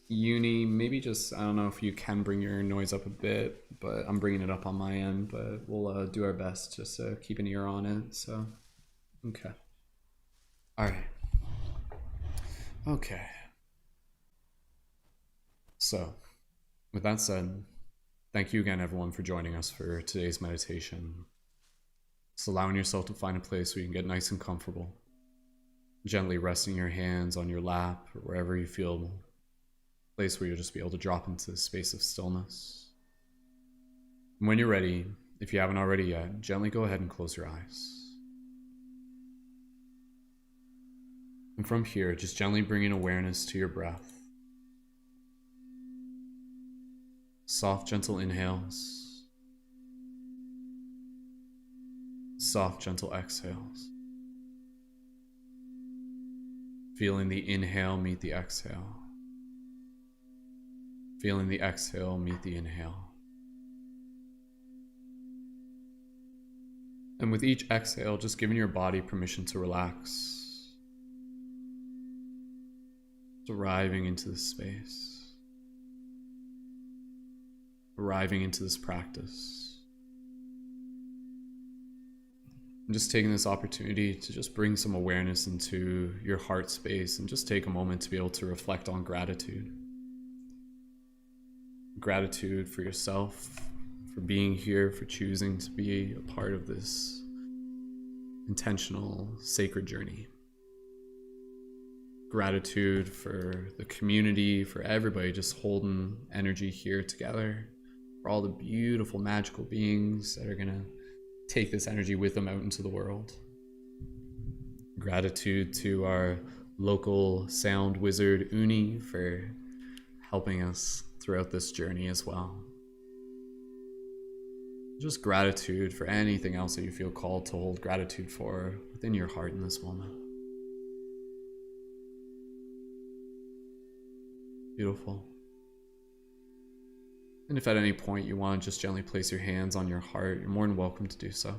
Uni, maybe just, I don't know if you can bring your noise up a bit, but I'm bringing it up on my end, but we'll do our best just to keep an ear on it. So, okay. All right. Okay. So, with that said, thank you again, everyone, for joining us for today's meditation. Just allowing yourself to find a place where you can get nice and comfortable. Gently resting your hands on your lap or wherever you feel, a place where you'll just be able to drop into this space of stillness. And when you're ready, if you haven't already yet, gently go ahead and close your eyes. And from here, just gently bringing awareness to your breath. Soft, gentle inhales. Soft, gentle exhales. Feeling the inhale meet the exhale. Feeling the exhale meet the inhale. And with each exhale, just giving your body permission to relax. Arriving into this space. Arriving into this practice. And just taking this opportunity to just bring some awareness into your heart space and just take a moment to be able to reflect on gratitude. Gratitude for yourself, for being here, for choosing to be a part of this intentional, sacred journey. Gratitude for the community, for everybody just holding energy here together, for all the beautiful magical beings that are going to take this energy with them out into the world. Gratitude to our local sound wizard Uni for helping us throughout this journey as well. Just gratitude for anything else that you feel called to hold gratitude for within your heart in this moment. Beautiful. And if at any point you want to just gently place your hands on your heart, you're more than welcome to do so.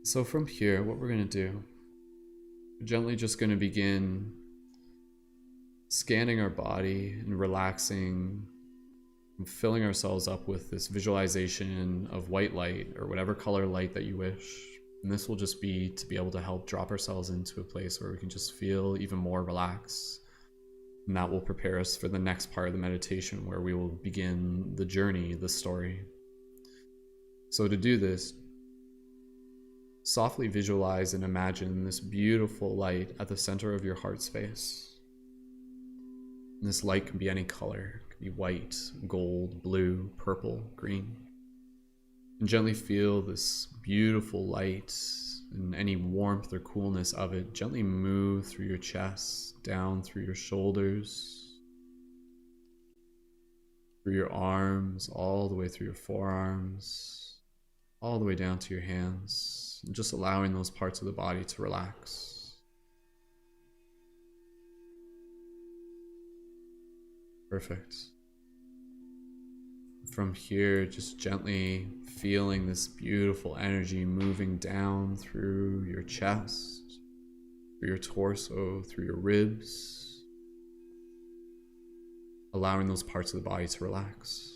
So from here, what we're going to do, we're gently just going to begin scanning our body and relaxing and filling ourselves up with this visualization of white light or whatever color light that you wish. And this will just be to be able to help drop ourselves into a place where we can just feel even more relaxed. And that will prepare us for the next part of the meditation, where we will begin the journey, the story. So to do this, softly visualize and imagine this beautiful light at the center of your heart space. And this light can be any color. It can be white, gold, blue, purple, green. And gently feel this beautiful light and any warmth or coolness of it gently move through your chest, down through your shoulders, through your arms, all the way through your forearms, all the way down to your hands, and just allowing those parts of the body to relax. Perfect. From here, just gently feeling this beautiful energy moving down through your chest, through your torso, through your ribs, allowing those parts of the body to relax.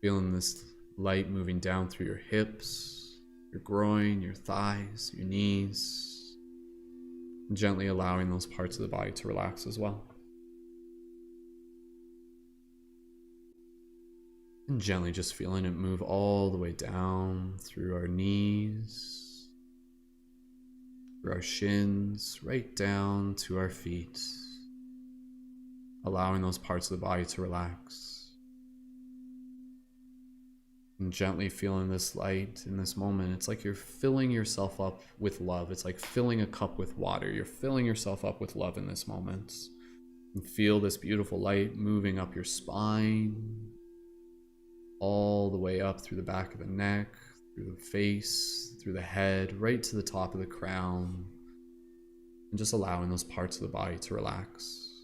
Feeling this light moving down through your hips, your groin, your thighs, your knees, and gently allowing those parts of the body to relax as well. And gently just feeling it move all the way down through our knees, through our shins, right down to our feet, allowing those parts of the body to relax. And gently feeling this light in this moment. It's like you're filling yourself up with love. It's like filling a cup with water. You're filling yourself up with love in this moment. And feel this beautiful light moving up your spine, all the way up through the back of the neck, through the face, through the head, right to the top of the crown, and just allowing those parts of the body to relax.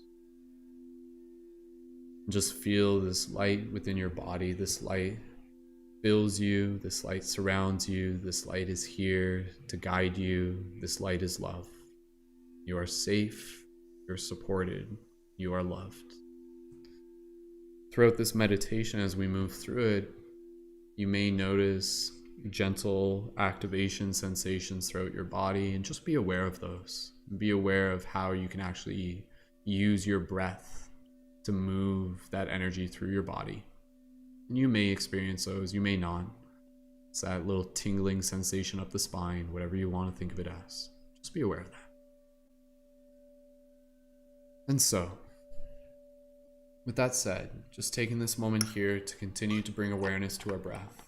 And just feel this light within your body. This light fills you, this light surrounds you, this light is here to guide you, this light is love. You are safe, you're supported, you are loved. Throughout this meditation, as we move through it, you may notice gentle activation sensations throughout your body, and just be aware of those. Be aware of how you can actually use your breath to move that energy through your body. And you may experience those, you may not. It's that little tingling sensation up the spine, whatever you want to think of it as. Just be aware of that. And so, with that said, just taking this moment here to continue to bring awareness to our breath.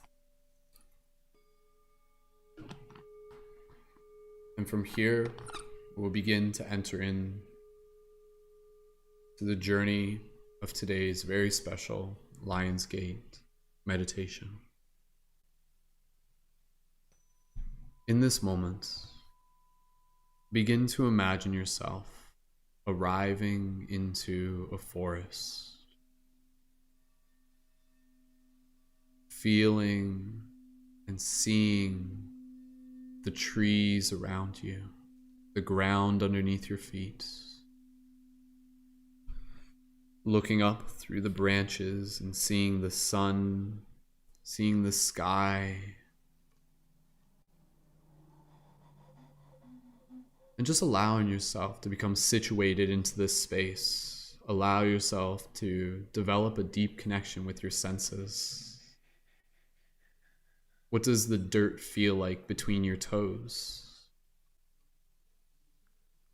And from here, we'll begin to enter in to the journey of today's very special Lionsgate meditation. In this moment, begin to imagine yourself arriving into a forest, feeling and seeing the trees around you, the ground underneath your feet, looking up through the branches and seeing the sun, seeing the sky, and just allowing yourself to become situated into this space. Allow yourself to develop a deep connection with your senses. What does the dirt feel like between your toes?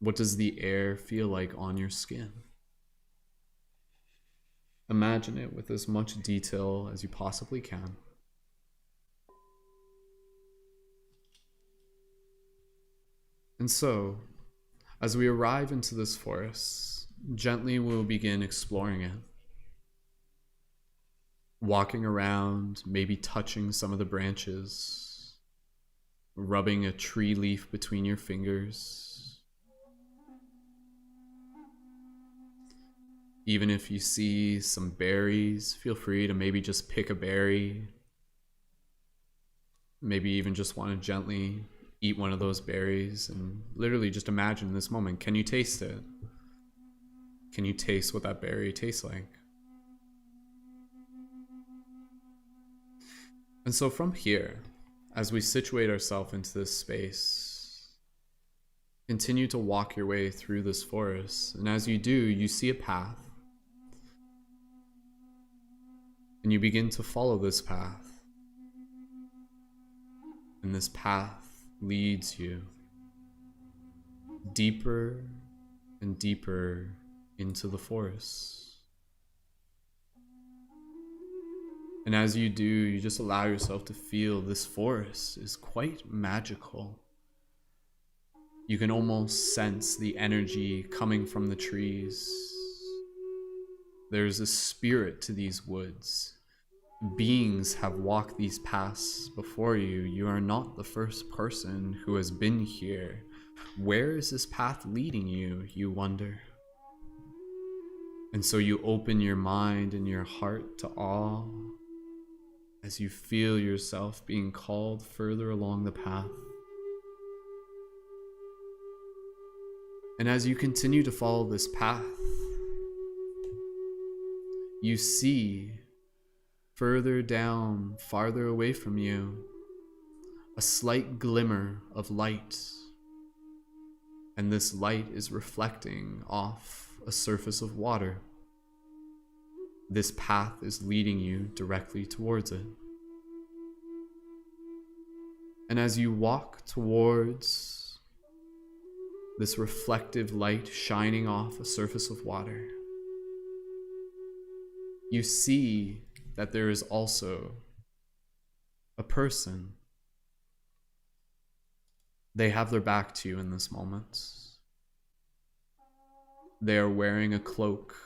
What does the air feel like on your skin? Imagine it with as much detail as you possibly can. And so, as we arrive into this forest, gently we'll begin exploring it. Walking around, maybe touching some of the branches, rubbing a tree leaf between your fingers. Even if you see some berries, feel free to maybe just pick a berry. Maybe even just want to gently eat one of those berries and literally just imagine this moment. Can you taste it? Can you taste what that berry tastes like? And so from here, as we situate ourselves into this space, continue to walk your way through this forest. And as you do, you see a path. And you begin to follow this path. And this path leads you deeper and deeper into the forest. And as you do, you just allow yourself to feel this forest is quite magical. You can almost sense the energy coming from the trees. There's a spirit to these woods. Beings have walked these paths before you. You are not the first person who has been here. Where is this path leading you, you wonder? And so you open your mind and your heart to awe as you feel yourself being called further along the path. And as you continue to follow this path, you see further down, farther away from you, a slight glimmer of light. And this light is reflecting off a surface of water. This path is leading you directly towards it. And as you walk towards this reflective light shining off a surface of water, you see that there is also a person. They have their back to you in this moment. They are wearing a cloak,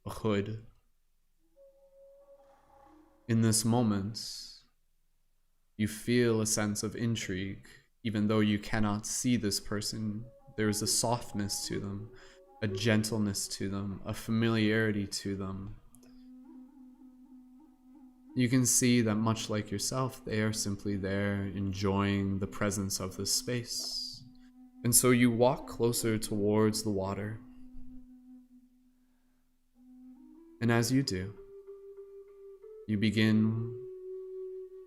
a hood. In this moment, you feel a sense of intrigue. Even though you cannot see this person, there is a softness to them, a gentleness to them, a familiarity to them. You can see that much like yourself, they are simply there enjoying the presence of this space. And so you walk closer towards the water. And as you do, you begin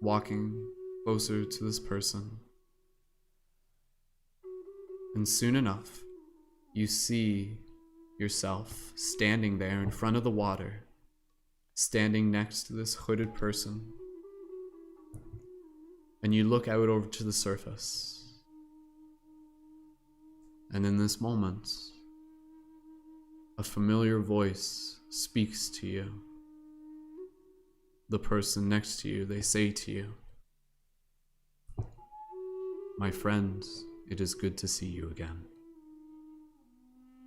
walking closer to this person. And soon enough, you see yourself standing there in front of the water, standing next to this hooded person. And you look out over to the surface. And in this moment, a familiar voice speaks to you. The person next to you, they say to you, "My friend, it is good to see you again."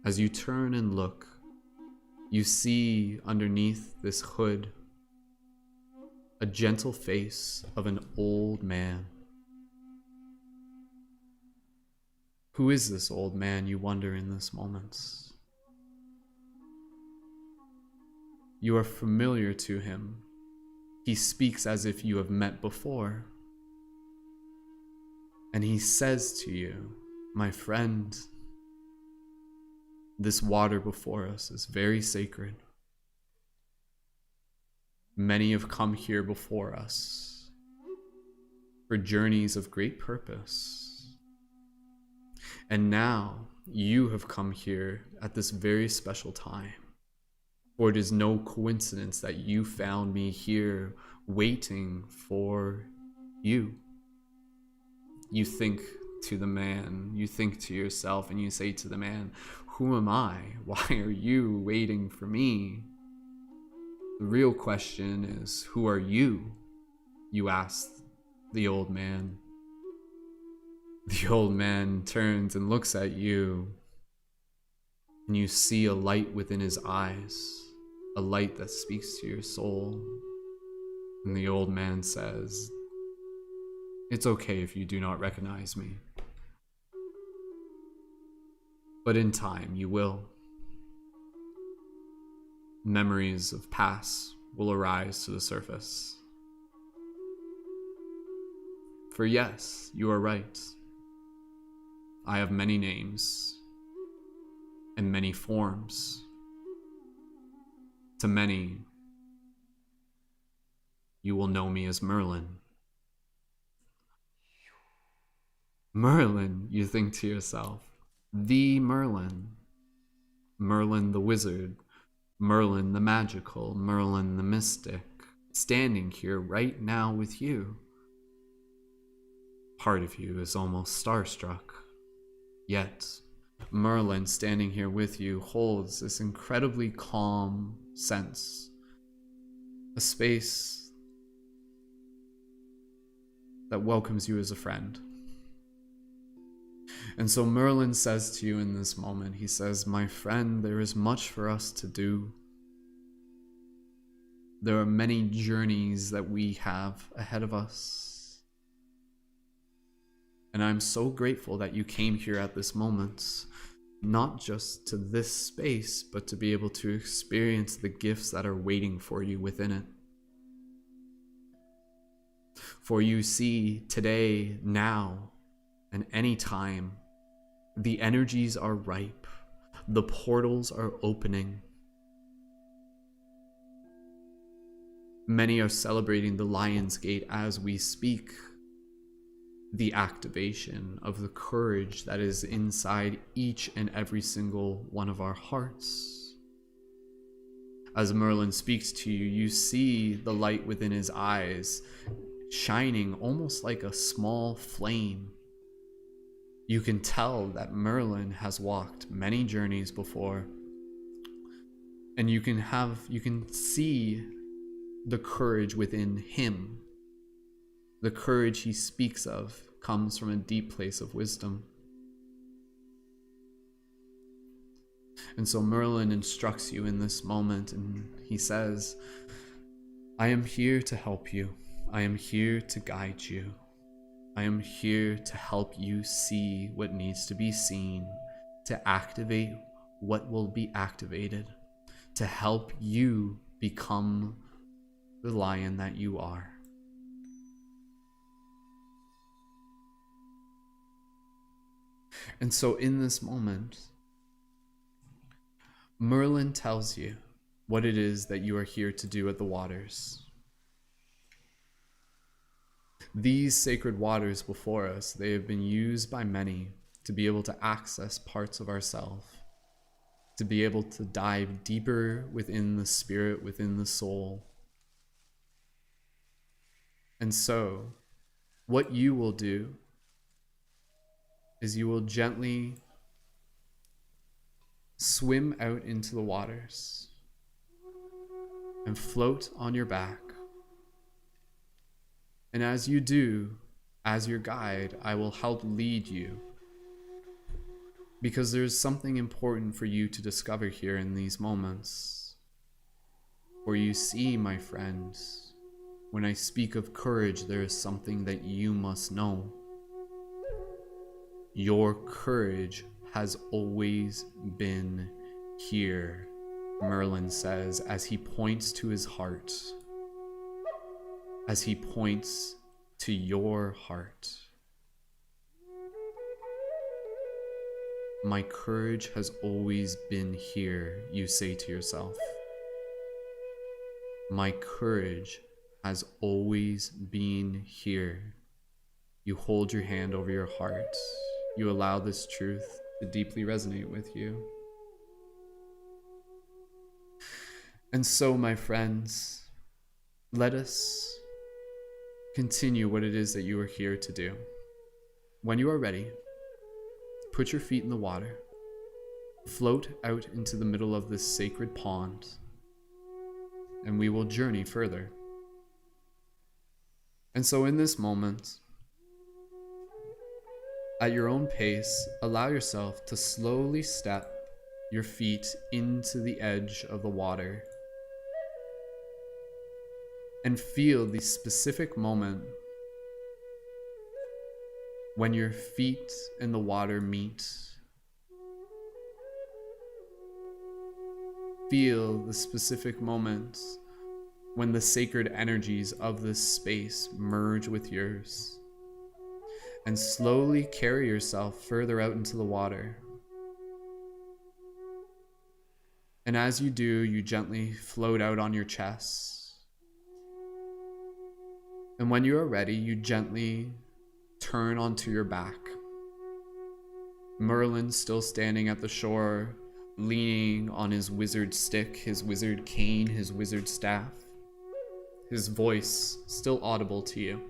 As you turn and look, you see underneath this hood a gentle face of an old man. Who is this old man, you wonder in this moment? You are familiar to him. He speaks as if you have met before. And he says to you, "My friend, this water before us is very sacred. Many have come here before us for journeys of great purpose. And now you have come here at this very special time. For it is no coincidence that you found me here waiting for You. You think to the man, you think to yourself, and you say to the man, who am I? Why are you waiting for me? The real question is, who are you? You ask the old man. The old man turns and looks at you, and you see a light within his eyes, a light that speaks to your soul. And the old man says, it's okay if you do not recognize me. But in time, you will. Memories of past will arise to the surface. For yes, you are right. I have many names and many forms. To many, you will know me as Merlin. Merlin, you think to yourself. The Merlin. Merlin the wizard. Merlin the magical. Merlin the mystic. Standing here right now with you. Part of you is almost starstruck. Yet, Merlin standing here with you holds this incredibly calm sense. A space that welcomes you as a friend. And so Merlin says to you in this moment, he says, my friend, there is much for us to do. There are many journeys that we have ahead of us. And I'm so grateful that you came here at this moment, not just to this space, but to be able to experience the gifts that are waiting for you within it. For you see, today, now, and any time, the energies are ripe. The portals are opening. Many are celebrating the Lionsgate as we speak. The activation of the courage that is inside each and every single one of our hearts. As Merlin speaks to you, you see the light within his eyes shining almost like a small flame. You can tell that Merlin has walked many journeys before, and you can see the courage within him. The courage he speaks of comes from a deep place of wisdom. And so Merlin instructs you in this moment, and he says, I am here to help you. I am here to guide you. I am here to help you see what needs to be seen, to activate what will be activated, to help you become the lion that you are. And so in this moment, Merlin tells you what it is that you are here to do at the waters. These sacred waters before us, they have been used by many to be able to access parts of ourselves, to be able to dive deeper within the spirit, within the soul. And so, what you will do is you will gently swim out into the waters and float on your back. And as you do, as your guide, I will help lead you, because there's something important for you to discover here in these moments. For you see, my friends, when I speak of courage, there is something that you must know. Your courage has always been here, Merlin says, as he points to his heart, as he points to your heart. My courage has always been here, you say to yourself. My courage has always been here. You hold your hand over your heart. You allow this truth to deeply resonate with you. And so, my friends, let us continue what it is that you are here to do. When you are ready, put your feet in the water, float out into the middle of this sacred pond, and we will journey further. And so in this moment, at your own pace, allow yourself to slowly step your feet into the edge of the water and feel the specific moment when your feet and the water meet. Feel the specific moments when the sacred energies of this space merge with yours, and slowly carry yourself further out into the water. And as you do, you gently float out on your chest. And when you are ready, you gently turn onto your back. Merlin still standing at the shore, leaning on his wizard stick, his wizard cane, his wizard staff. His voice still audible to you.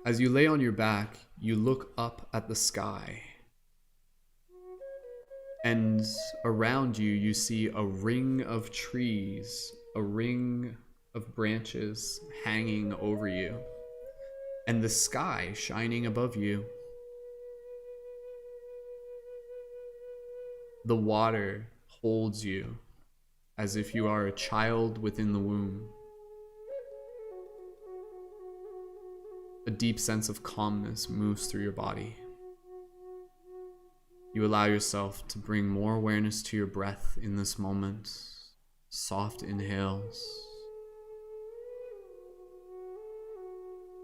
As you lay on your back, you look up at the sky. And around you, you see a ring of trees, a ring of branches hanging over you, and the sky shining above you. The water holds you as if you are a child within the womb. A deep sense of calmness moves through your body. You allow yourself to bring more awareness to your breath in this moment. Soft inhales.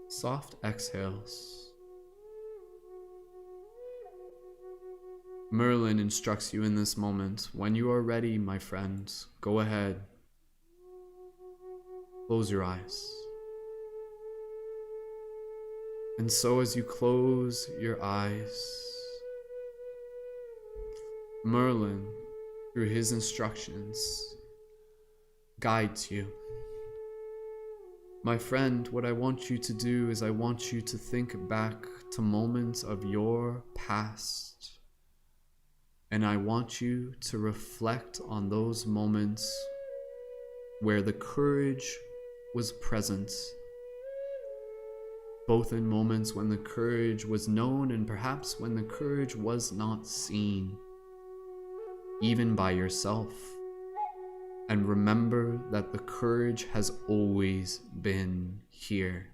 Soft exhales. Merlin instructs you in this moment. When you are ready, my friend, go ahead. Close your eyes. And so as you close your eyes, Merlin, through his instructions, guides you. My friend, what I want you to do is I want you to think back to moments of your past. And I want you to reflect on those moments where the courage was present, both in moments when the courage was known and perhaps when the courage was not seen, even by yourself. And remember that the courage has always been here.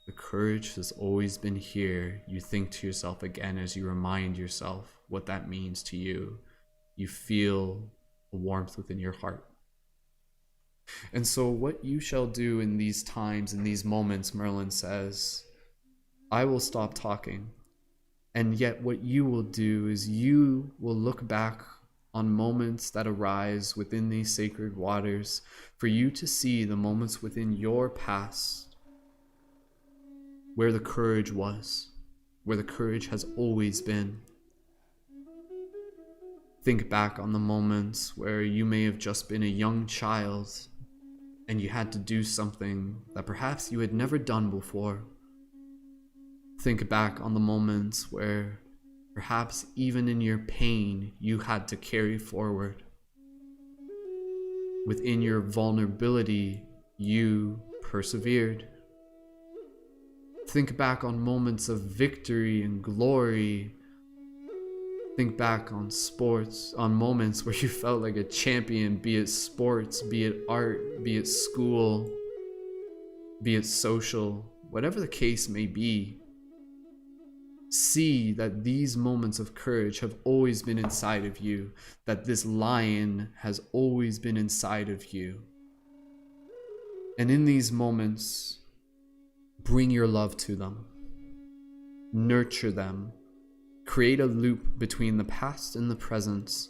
The courage has always been here. You think to yourself again as you remind yourself what that means to you. You feel a warmth within your heart. And so what you shall do in these times, in these moments, Merlin says, I will stop talking. And yet what you will do is you will look back on moments that arise within these sacred waters for you to see the moments within your past where the courage was, where the courage has always been. Think back on the moments where you may have just been a young child and you had to do something that perhaps you had never done before. Think back on the moments where perhaps even in your pain you had to carry forward. Within your vulnerability, you persevered. Think back on moments of victory and glory. Think back on sports, on moments where you felt like a champion, be it sports, be it art, be it school, be it social, whatever the case may be. See that these moments of courage have always been inside of you, that this lion has always been inside of you. And in these moments, bring your love to them. Nurture them. Create a loop between the past and the present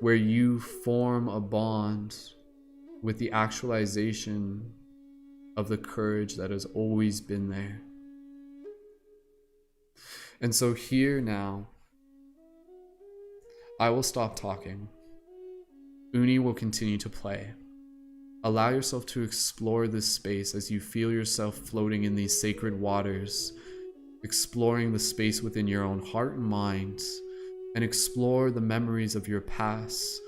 where you form a bond with the actualization of the courage that has always been there. And so here now, I will stop talking. Uni will continue to play. Allow yourself to explore this space as you feel yourself floating in these sacred waters, exploring the space within your own heart and mind, and explore the memories of your past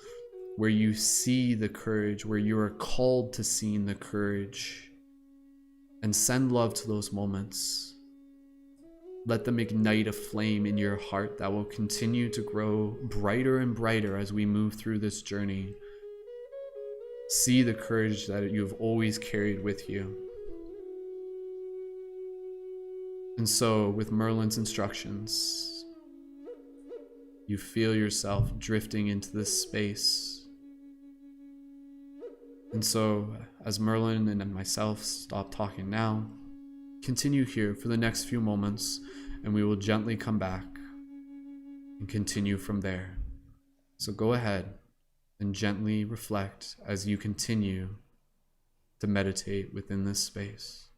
where you see the courage, where you are called to seeing the courage, and send love to those moments. Let them ignite a flame in your heart that will continue to grow brighter and brighter as we move through this journey. See the courage that you've always carried with you. And so, with Merlin's instructions, you feel yourself drifting into this space. And so, as Merlin and myself stop talking now, continue here for the next few moments, and we will gently come back and continue from there. So go ahead and gently reflect as you continue to meditate within this space.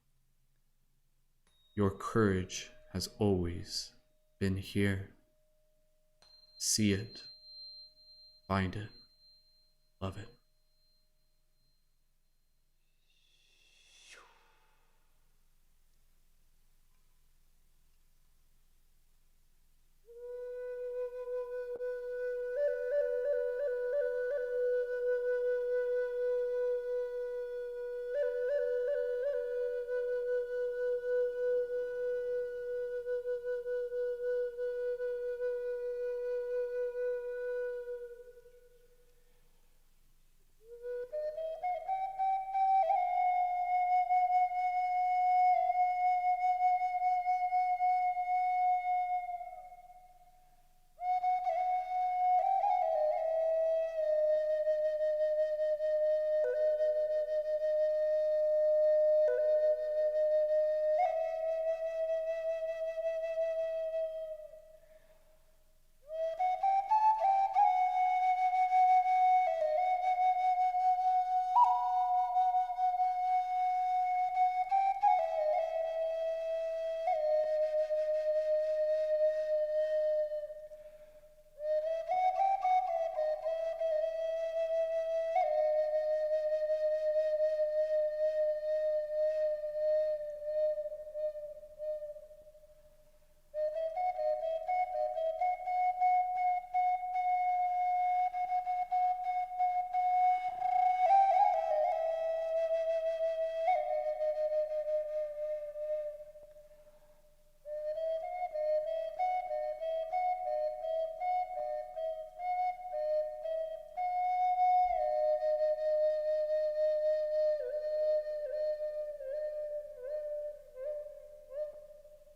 Your courage has always been here. See it, find it, love it.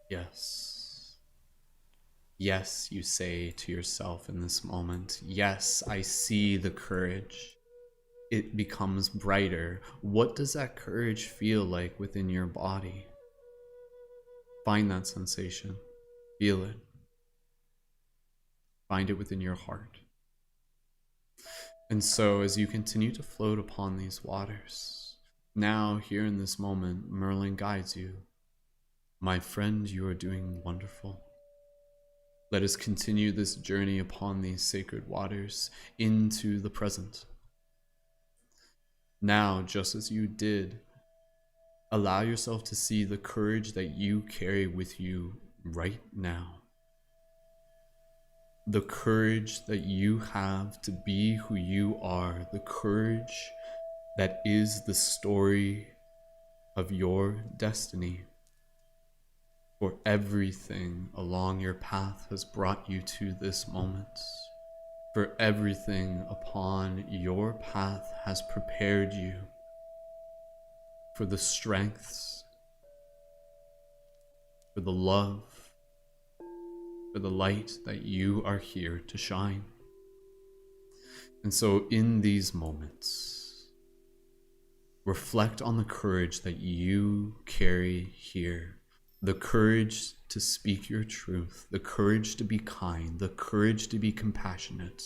Yes. Yes, you say to yourself in this moment. Yes, I see the courage. It becomes brighter. What does that courage feel like within your body? Find that sensation. Feel it. Find it within your heart. And so as you continue to float upon these waters, now here in this moment, Merlin guides you. My friend, you are doing wonderful. Let us continue this journey upon these sacred waters into the present. Now, just as you did, allow yourself to see the courage that you carry with you right now. The courage that you have to be who you are, the courage that is the story of your destiny. For everything along your path has brought you to this moment. For everything upon your path has prepared you for the strengths, for the love, for the light that you are here to shine. And so in these moments, reflect on the courage that you carry here. The courage to speak your truth, the courage to be kind, the courage to be compassionate,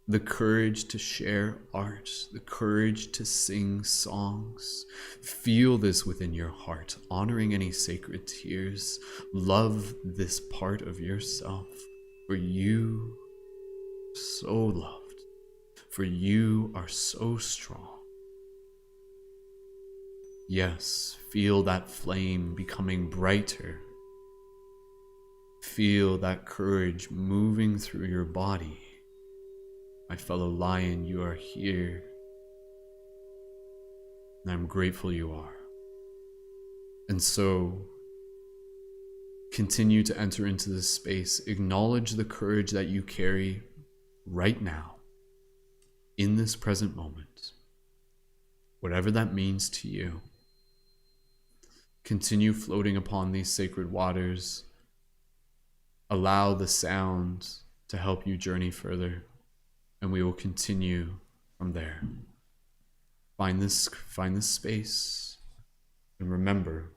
the courage to share art, the courage to sing songs. Feel this within your heart, honoring any sacred tears. Love this part of yourself, for you are so loved, for you are so strong. Yes, feel that flame becoming brighter. Feel that courage moving through your body. My fellow lion, you are here, and I'm grateful you are. And so, continue to enter into this space. Acknowledge the courage that you carry right now, in this present moment, whatever that means to you. Continue floating upon these sacred waters. Allow the sound to help you journey further, and we will continue from there. Find this space, and remember,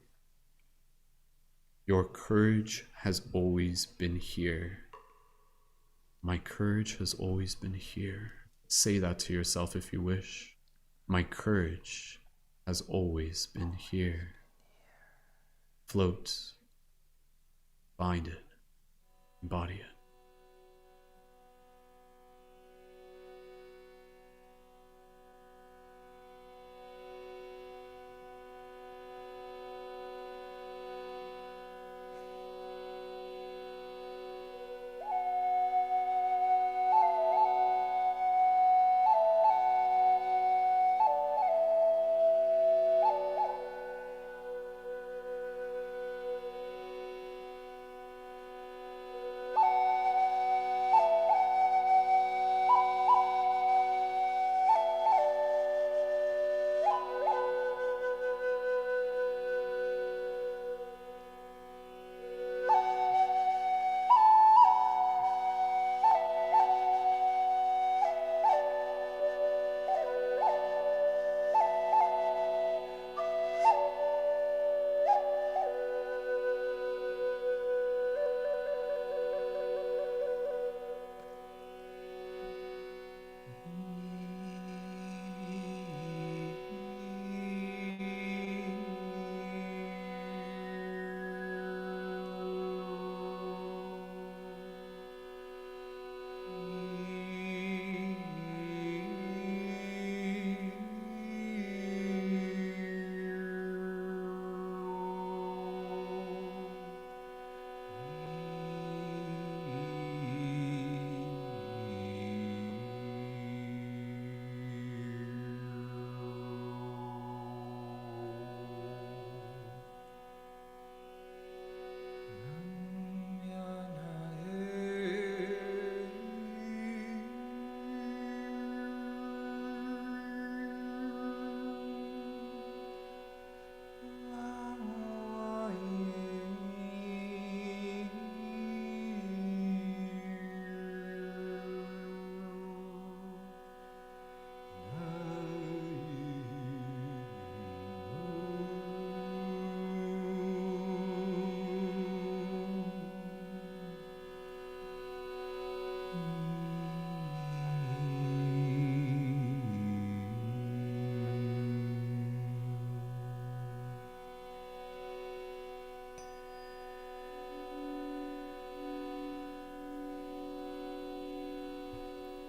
your courage has always been here. My courage has always been here. Say that to yourself if you wish. My courage has always been here. Float, find it, embody it.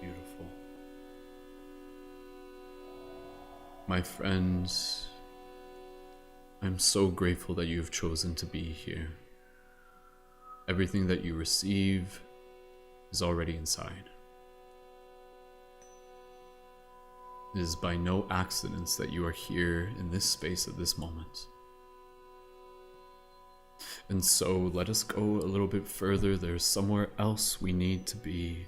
Beautiful. My friends, I'm so grateful that you've chosen to be here. Everything that you receive is already inside. It is by no accidents that you are here in this space at this moment. And so let us go a little bit further. There's somewhere else we need to be.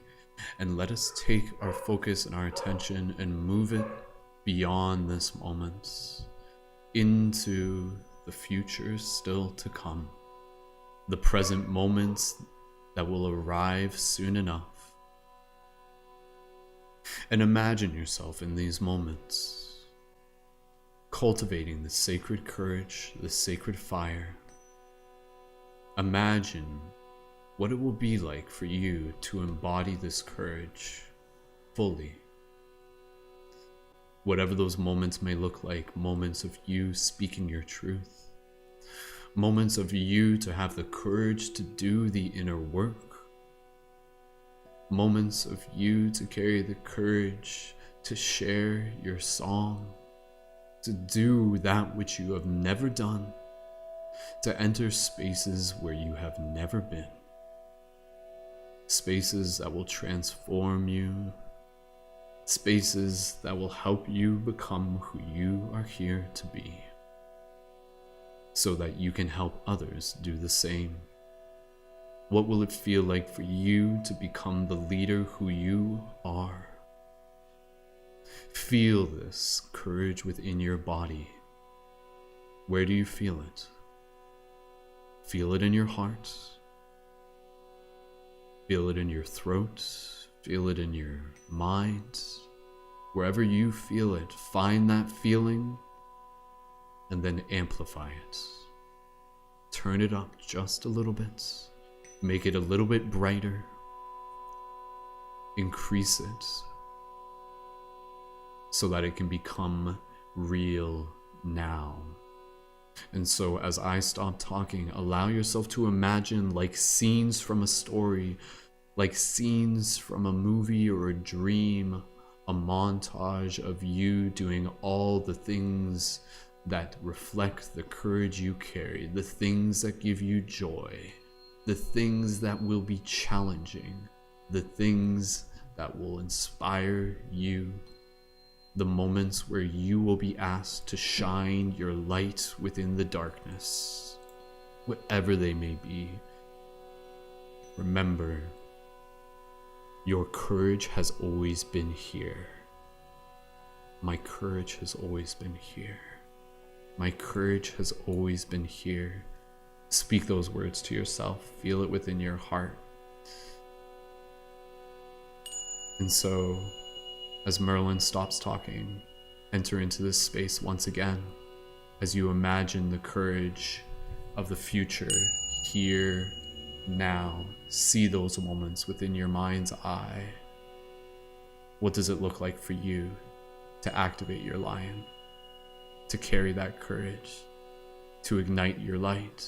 And let us take our focus and our attention and move it beyond this moment into the future still to come. The present moments that will arrive soon enough. And imagine yourself in these moments, cultivating the sacred courage, the sacred fire. Imagine what it will be like for you to embody this courage fully. Whatever those moments may look like, moments of you speaking your truth, moments of you to have the courage to do the inner work, moments of you to carry the courage to share your song, to do that which you have never done, to enter spaces where you have never been, spaces that will transform you, spaces that will help you become who you are here to be, so that you can help others do the same. What will it feel like for you to become the leader who you are? Feel this courage within your body. Where do you feel it? Feel it in your heart. Feel it in your throat. Feel it in your mind. Wherever you feel it, find that feeling and then amplify it. Turn it up just a little bit. Make it a little bit brighter. Increase it so that it can become real now. And so as I stop talking, allow yourself to imagine like scenes from a story, like scenes from a movie or a dream, a montage of you doing all the things that reflect the courage you carry, the things that give you joy, the things that will be challenging, the things that will inspire you, the moments where you will be asked to shine your light within the darkness, whatever they may be. Remember, your courage has always been here. My courage has always been here. My courage has always been here. Speak those words to yourself. Feel it within your heart. And so, as Merlin stops talking, enter into this space once again, as you imagine the courage of the future here, now. See those moments within your mind's eye. What does it look like for you to activate your lion, to carry that courage, to ignite your light?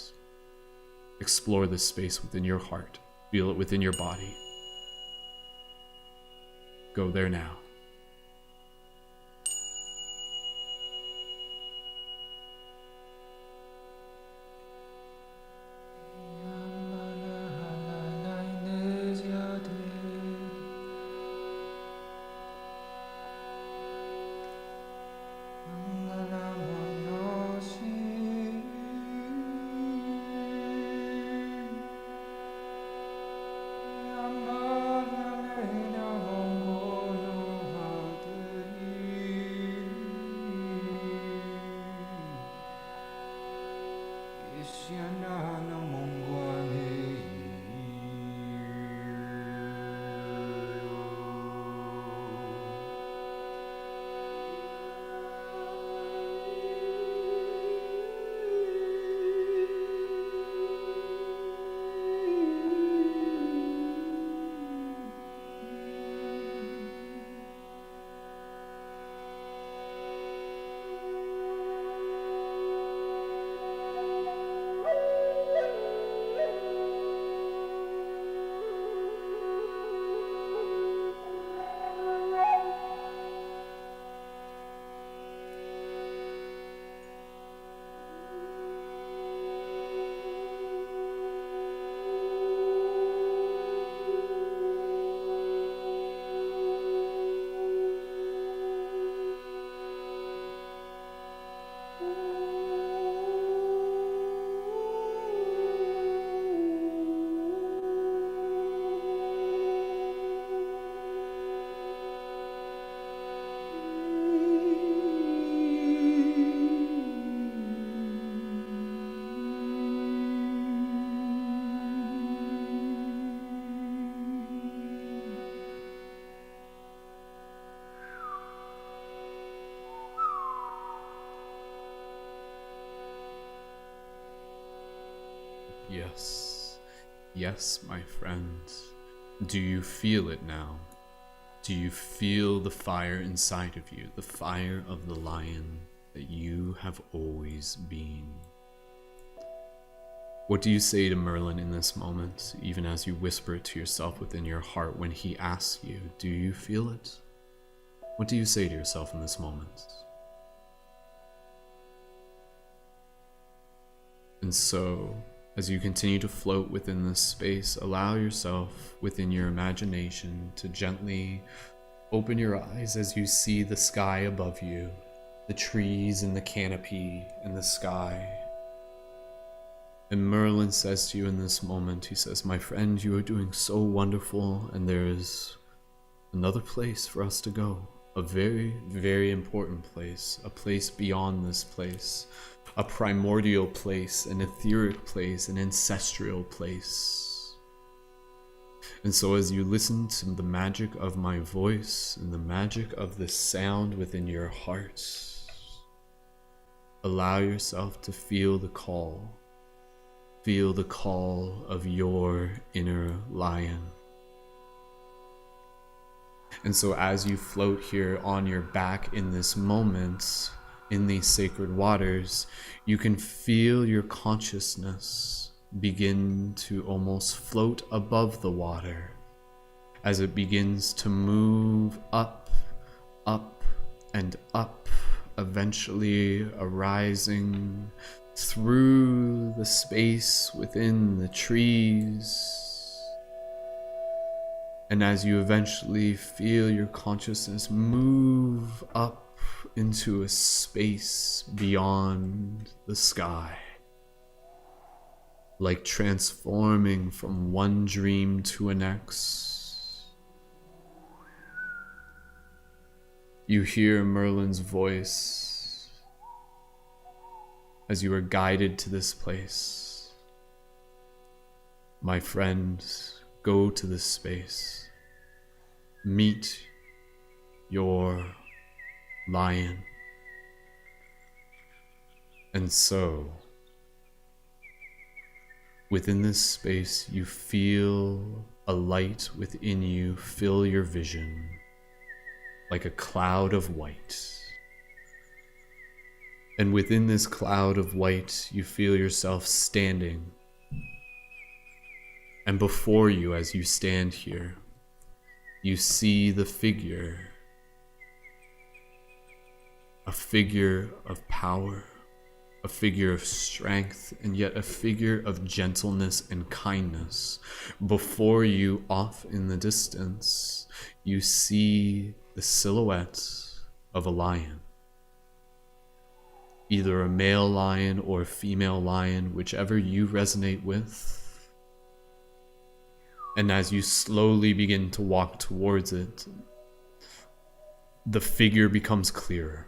Explore this space within your heart. Feel it within your body. Go there now. Yes, yes, my friend. Do you feel it now? Do you feel the fire inside of you, the fire of the lion that you have always been? What do you say to Merlin in this moment, even as you whisper it to yourself within your heart when he asks you, do you feel it? What do you say to yourself in this moment? And so, as you continue to float within this space, allow yourself within your imagination to gently open your eyes as you see the sky above you, the trees and the canopy in the sky. And Merlin says to you in this moment, he says, "My friend, you are doing so wonderful, and there is another place for us to go. A very, very important place. A place beyond this place. A primordial place, an etheric place, an ancestral place." And so as you listen to the magic of my voice and the magic of the sound within your heart, allow yourself to feel the call. Feel the call of your inner lion. And so as you float here on your back in this moment, in these sacred waters, you can feel your consciousness begin to almost float above the water as it begins to move up, up, and up, eventually arising through the space within the trees. And as you eventually feel your consciousness move up into a space beyond the sky, like transforming from one dream to a next, you hear Merlin's voice as you are guided to this place. "My friend, go to this space. Meet your lion." And so, within this space, you feel a light within you fill your vision like a cloud of white. And within this cloud of white, you feel yourself standing. And before you, as you stand here, you see the figure, a figure of power, a figure of strength, and yet a figure of gentleness and kindness. Before you, off in the distance, you see the silhouette of a lion. Either a male lion or a female lion, whichever you resonate with. And as you slowly begin to walk towards it, the figure becomes clearer.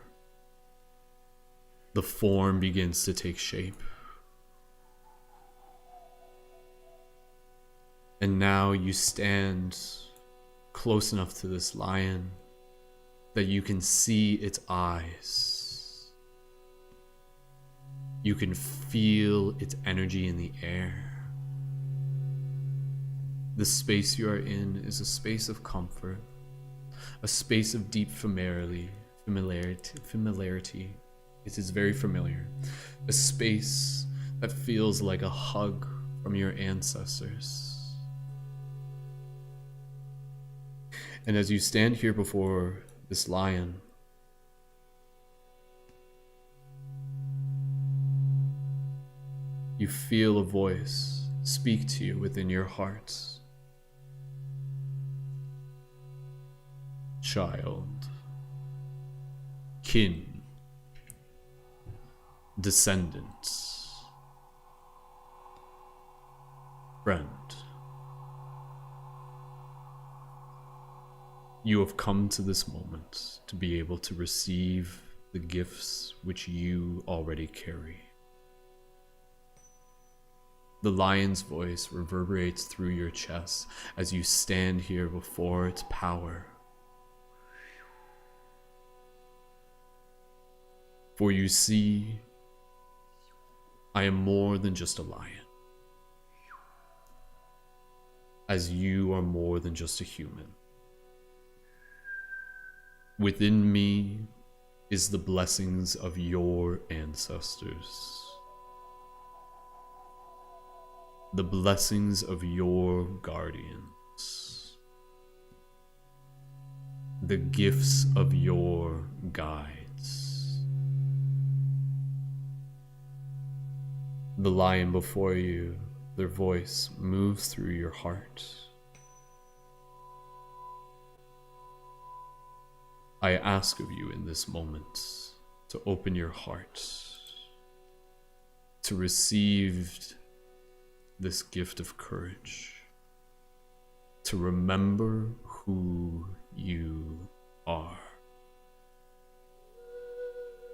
The form begins to take shape. And now you stand close enough to this lion that you can see its eyes. You can feel its energy in the air. The space you are in is a space of comfort, a space of deep familiarity. It is very familiar. A space that feels like a hug from your ancestors. And as you stand here before this lion, you feel a voice speak to you within your heart. Child, kin, descendant, friend. You have come to this moment to be able to receive the gifts which you already carry. The lion's voice reverberates through your chest as you stand here before its power. For you see, I am more than just a lion, as you are more than just a human. Within me is the blessings of your ancestors. The blessings of your guardians, the gifts of your guides. The lion before you, their voice moves through your heart. I ask of you in this moment to open your heart, to receive this gift of courage, to remember who you are.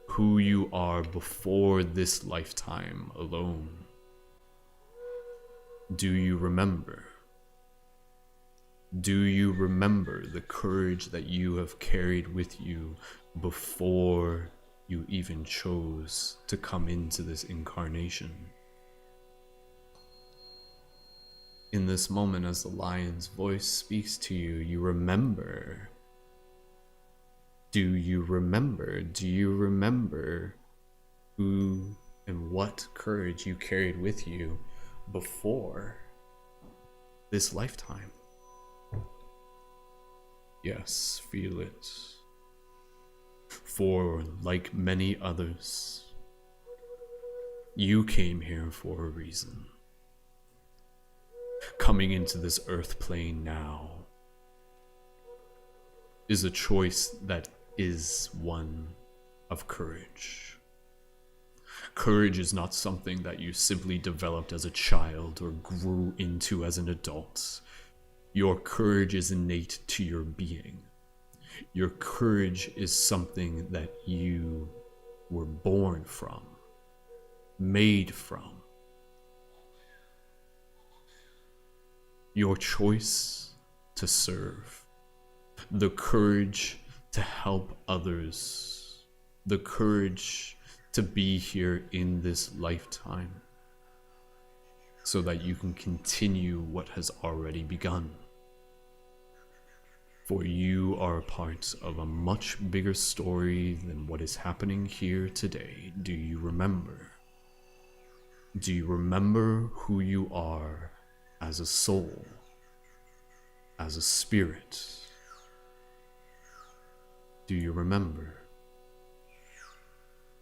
Who you are before this lifetime alone. Do you remember? Do you remember the courage that you have carried with you before you even chose to come into this incarnation? In this moment, as the lion's voice speaks to you, you remember. Do you remember? Do you remember who and what courage you carried with you before this lifetime? Yes, feel it. For like many others, you came here for a reason. Coming into this earth plane now is a choice that is one of courage. Courage is not something that you simply developed as a child or grew into as an adult. Your courage is innate to your being. Your courage is something that you were born from, made from. Your choice to serve, the courage to help others, the courage to be here in this lifetime so that you can continue what has already begun. For you are a part of a much bigger story than what is happening here today. Do you remember? Do you remember who you are as a soul, as a spirit? Do you remember?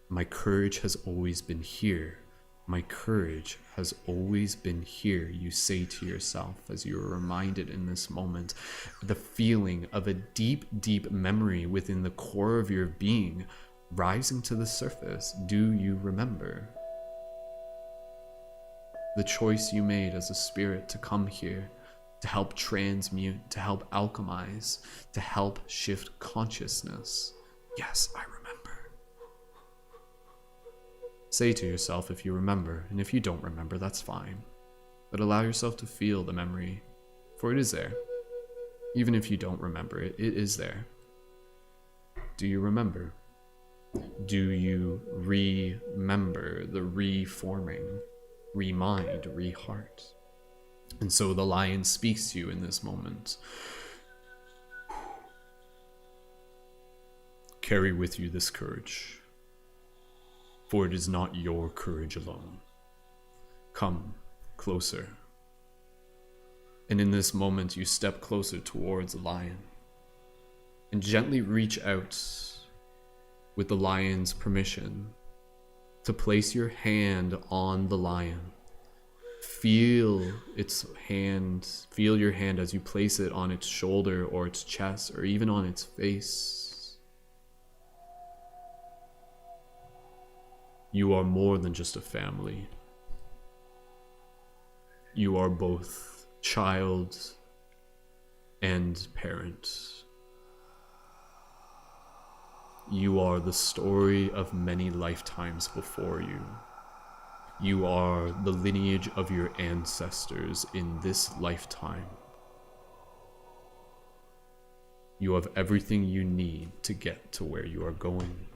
My courage has always been here. My courage has always been here, you say to yourself as you are reminded in this moment. The feeling of a deep, deep memory within the core of your being rising to the surface. Do you remember? The choice you made as a spirit to come here, to help transmute, to help alchemize, to help shift consciousness. Yes, I remember. Say to yourself if you remember, and if you don't remember, that's fine. But allow yourself to feel the memory, for it is there. Even if you don't remember it, it is there. Do you remember? Do you remember the reforming, remind, re-heart? And so the lion speaks to you in this moment. Carry with you this courage, for it is not your courage alone. Come closer. And in this moment, you step closer towards the lion and gently reach out with the lion's permission to place your hand on the lion. Feel its hand, feel your hand as you place it on its shoulder or its chest or even on its face. You are more than just a family. You are both child and parent. You are the story of many lifetimes before you. You are the lineage of your ancestors in this lifetime. You have everything you need to get to where you are going.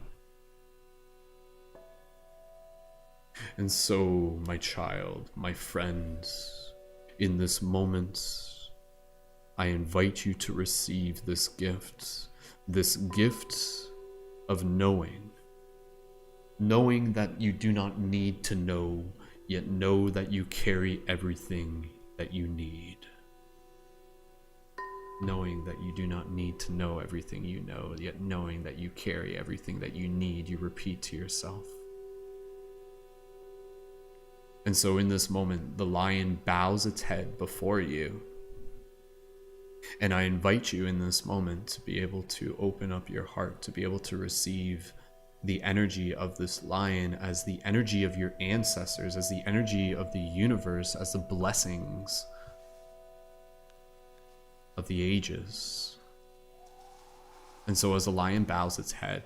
And so, my child, my friends, in this moment, I invite you to receive this gift of knowing that you do not need to know, yet know that you carry everything that you need. Knowing that you do not need to know everything you know, yet knowing that you carry everything that you need, you repeat to yourself. And so in this moment, the lion bows its head before you. And I invite you in this moment to be able to open up your heart, to be able to receive the energy of this lion as the energy of your ancestors, as the energy of the universe, as the blessings of the ages. And so as the lion bows its head,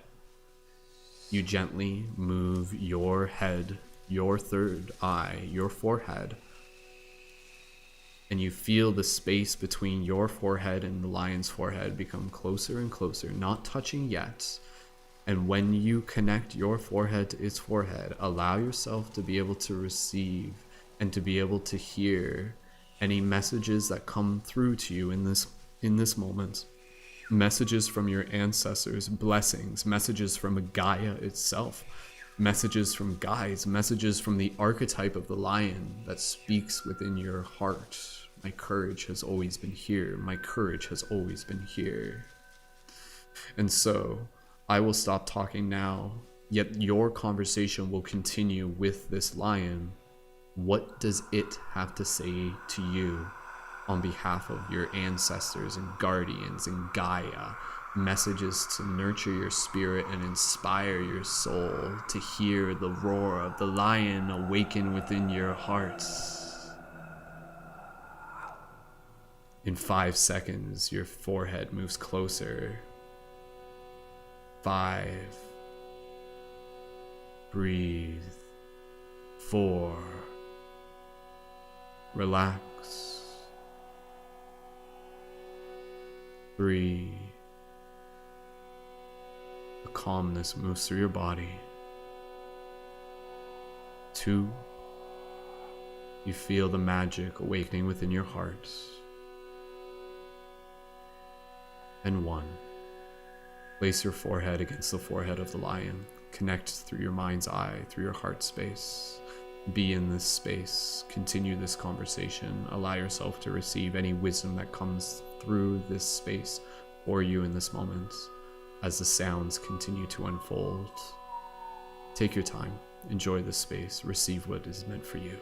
you gently move your head, your third eye, your forehead, and you feel the space between your forehead and the lion's forehead become closer and closer, not touching yet. And when you connect your forehead to its forehead, allow yourself to be able to receive and to be able to hear any messages that come through to you in this moment. Messages from your ancestors, blessings, messages from Gaia itself, messages from guides, messages from the archetype of the lion that speaks within your heart. My courage has always been here. My courage has always been here. And so I will stop talking now, yet your conversation will continue with this lion. What does it have to say to you on behalf of your ancestors and guardians and Gaia? Messages to nurture your spirit and inspire your soul to hear the roar of the lion awaken within your hearts. In 5 seconds, your forehead moves closer. 5. Breathe. 4. Relax. 3. A calmness moves through your body. 2. You feel the magic awakening within your heart. And 1. Place your forehead against the forehead of the lion. Connect through your mind's eye, through your heart space. Be in this space. Continue this conversation. Allow yourself to receive any wisdom that comes through this space for you in this moment as the sounds continue to unfold. Take your time. Enjoy this space. Receive what is meant for you.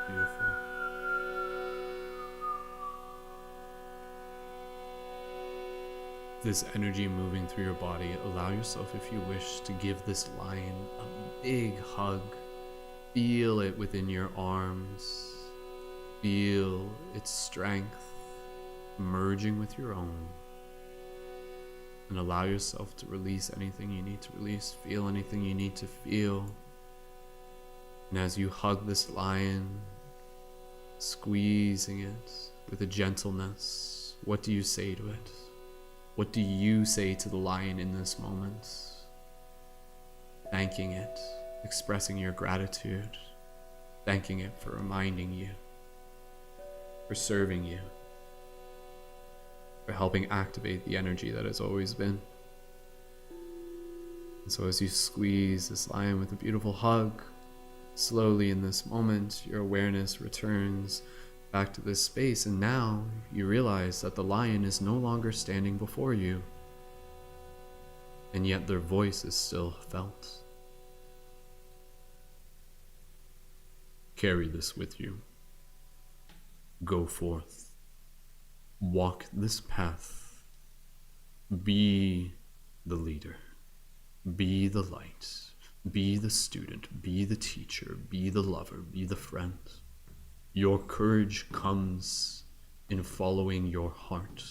Beautiful. This energy moving through your body, allow yourself, if you wish, to give this lion a big hug. Feel it within your arms. Feel its strength merging with your own. And allow yourself to release anything you need to release. Feel anything you need to feel. And as you hug this lion, squeezing it, with a gentleness. What do you say to it? What do you say to the lion in this moment? Thanking it, expressing your gratitude, thanking it for reminding you, for serving you, for helping activate the energy that has always been. And so as you squeeze this lion with a beautiful hug, slowly in this moment, your awareness returns back to this space, and now you realize that the lion is no longer standing before you, and yet their voice is still felt. Carry this with you. Go forth. Walk this path. Be the leader. Be the light. Be the student. Be the teacher. Be the lover. Be the friend. Your courage comes in following your heart,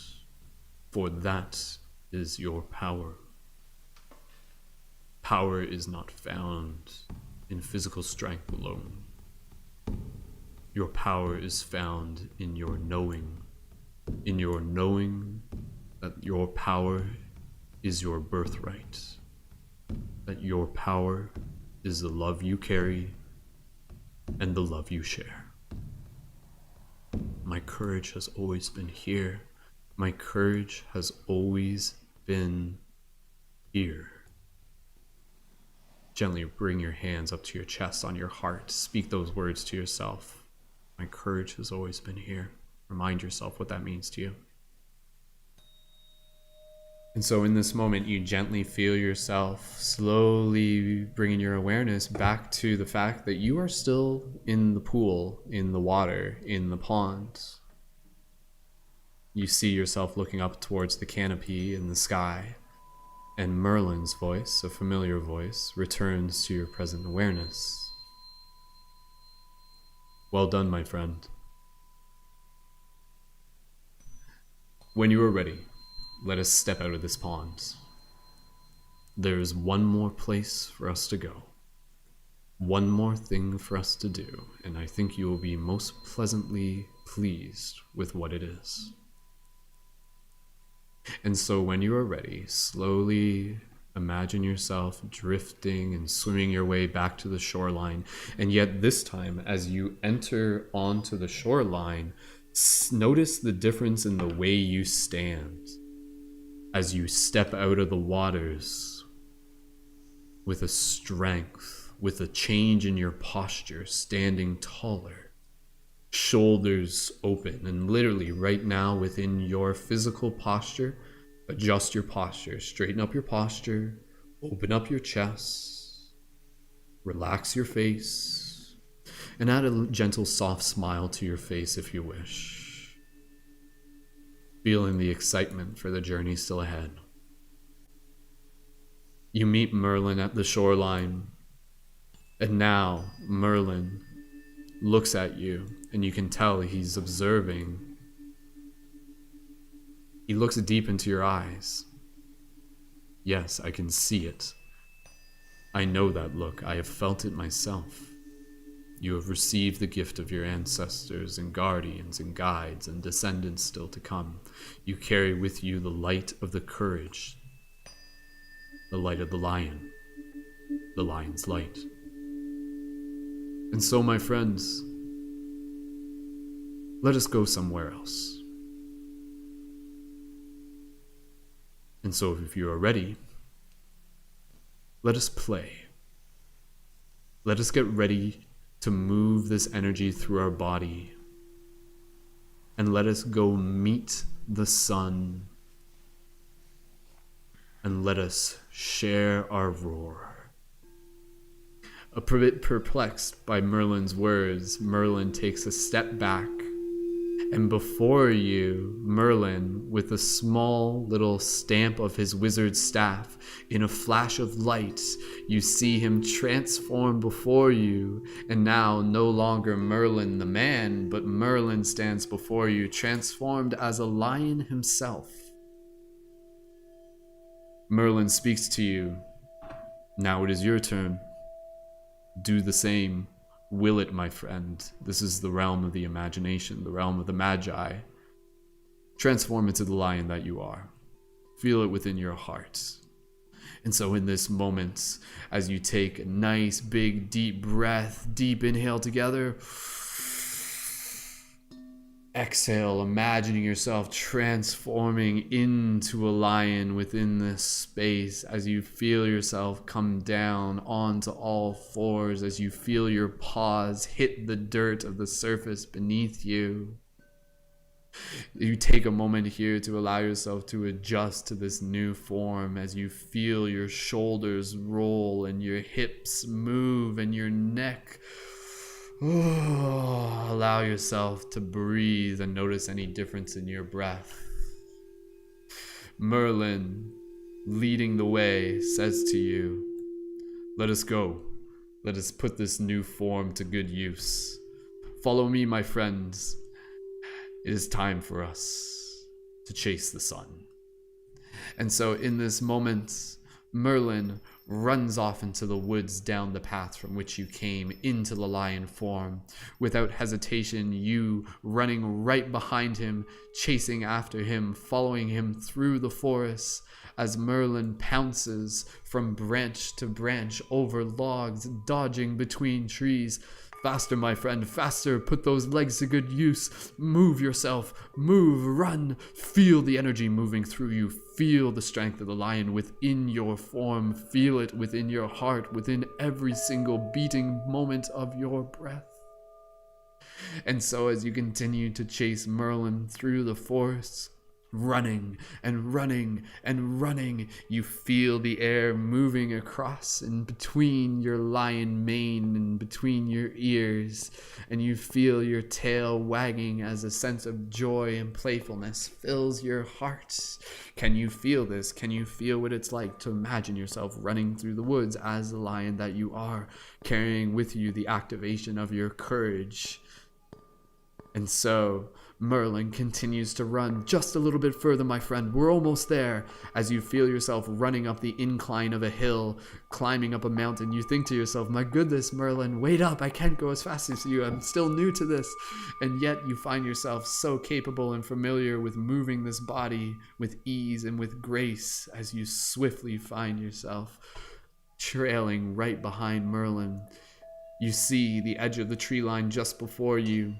for that is your power. Power is not found in physical strength alone. Your power is found in your knowing that your power is your birthright, that your power is the love you carry and the love you share. My courage has always been here. My courage has always been here. Gently bring your hands up to your chest, on your heart. Speak those words to yourself. My courage has always been here. Remind yourself what that means to you. And so in this moment, you gently feel yourself slowly bringing your awareness back to the fact that you are still in the pool, in the water, in the pond. You see yourself looking up towards the canopy in the sky, and Merlin's voice, a familiar voice, returns to your present awareness. Well done, my friend. When you are ready, let us step out of this pond. There is one more place for us to go. One more thing for us to do, and I think you will be most pleasantly pleased with what it is. And so when you are ready, slowly imagine yourself drifting and swimming your way back to the shoreline. And yet this time, as you enter onto the shoreline, notice the difference in the way you stand as you step out of the waters with a strength, with a change in your posture, standing taller, shoulders open, and literally right now within your physical posture, adjust your posture, straighten up your posture, open up your chest, relax your face, and add a gentle soft smile to your face if you wish. Feeling the excitement for the journey still ahead. You meet Merlin at the shoreline, and now Merlin looks at you, and you can tell he's observing. He looks deep into your eyes. Yes, I can see it. I know that look. I have felt it myself. You have received the gift of your ancestors and guardians and guides and descendants still to come. You carry with you the light of the courage, the light of the lion's light. And so, my friends, let us go somewhere else. And so, if you are ready, let us play. Let us get ready to move this energy through our body, and let us go meet the sun, and let us share our roar. A bit perplexed by Merlin's words, Merlin takes a step back, and before you, Merlin, with a small little stamp of his wizard staff, in a flash of light, you see him transform before you, and now no longer Merlin the man, but Merlin stands before you, transformed as a lion himself. Merlin speaks to you. Now it is your turn. Do the same. Will it, my friend. This is the realm of the imagination, the realm of the magi. transform into the lion that you are. Feel it within your heart. And so in this moment, as you take a nice, big, deep breath, deep inhale together, exhale, imagining yourself transforming into a lion within this space as you feel yourself come down onto all fours, as you feel your paws hit the dirt of the surface beneath you. You take a moment here to allow yourself to adjust to this new form as you feel your shoulders roll and your hips move and your neck. Allow yourself to breathe and notice any difference in your breath. Merlin, leading the way, says to you, "Let us go. Let us put this new form to good use. Follow me, my friends. It is time for us to chase the sun." And so in this moment, Merlin runs off into the woods down the path from which you came into the lion form. Without hesitation, you running right behind him, chasing after him, following him through the forest as Merlin pounces from branch to branch over logs, dodging between trees. Faster, my friend, faster. Put those legs to good use. Move yourself. Move, run. Feel the energy moving through you. Feel the strength of the lion within your form. Feel it within your heart, within every single beating moment of your breath. And so as you continue to chase Merlin through the forest, running and running and running, you feel the air moving across and between your lion mane and between your ears, and you feel your tail wagging as a sense of joy and playfulness fills your heart. Can you feel this? Can you feel what it's like to imagine yourself running through the woods as the lion that you are, carrying with you the activation of your courage? And so Merlin continues to run just a little bit further, my friend. We're almost there. As you feel yourself running up the incline of a hill, climbing up a mountain, you think to yourself, my goodness, Merlin, wait up. I can't go as fast as you. I'm still new to this. And yet you find yourself so capable and familiar with moving this body with ease and with grace as you swiftly find yourself trailing right behind Merlin. You see the edge of the tree line just before you,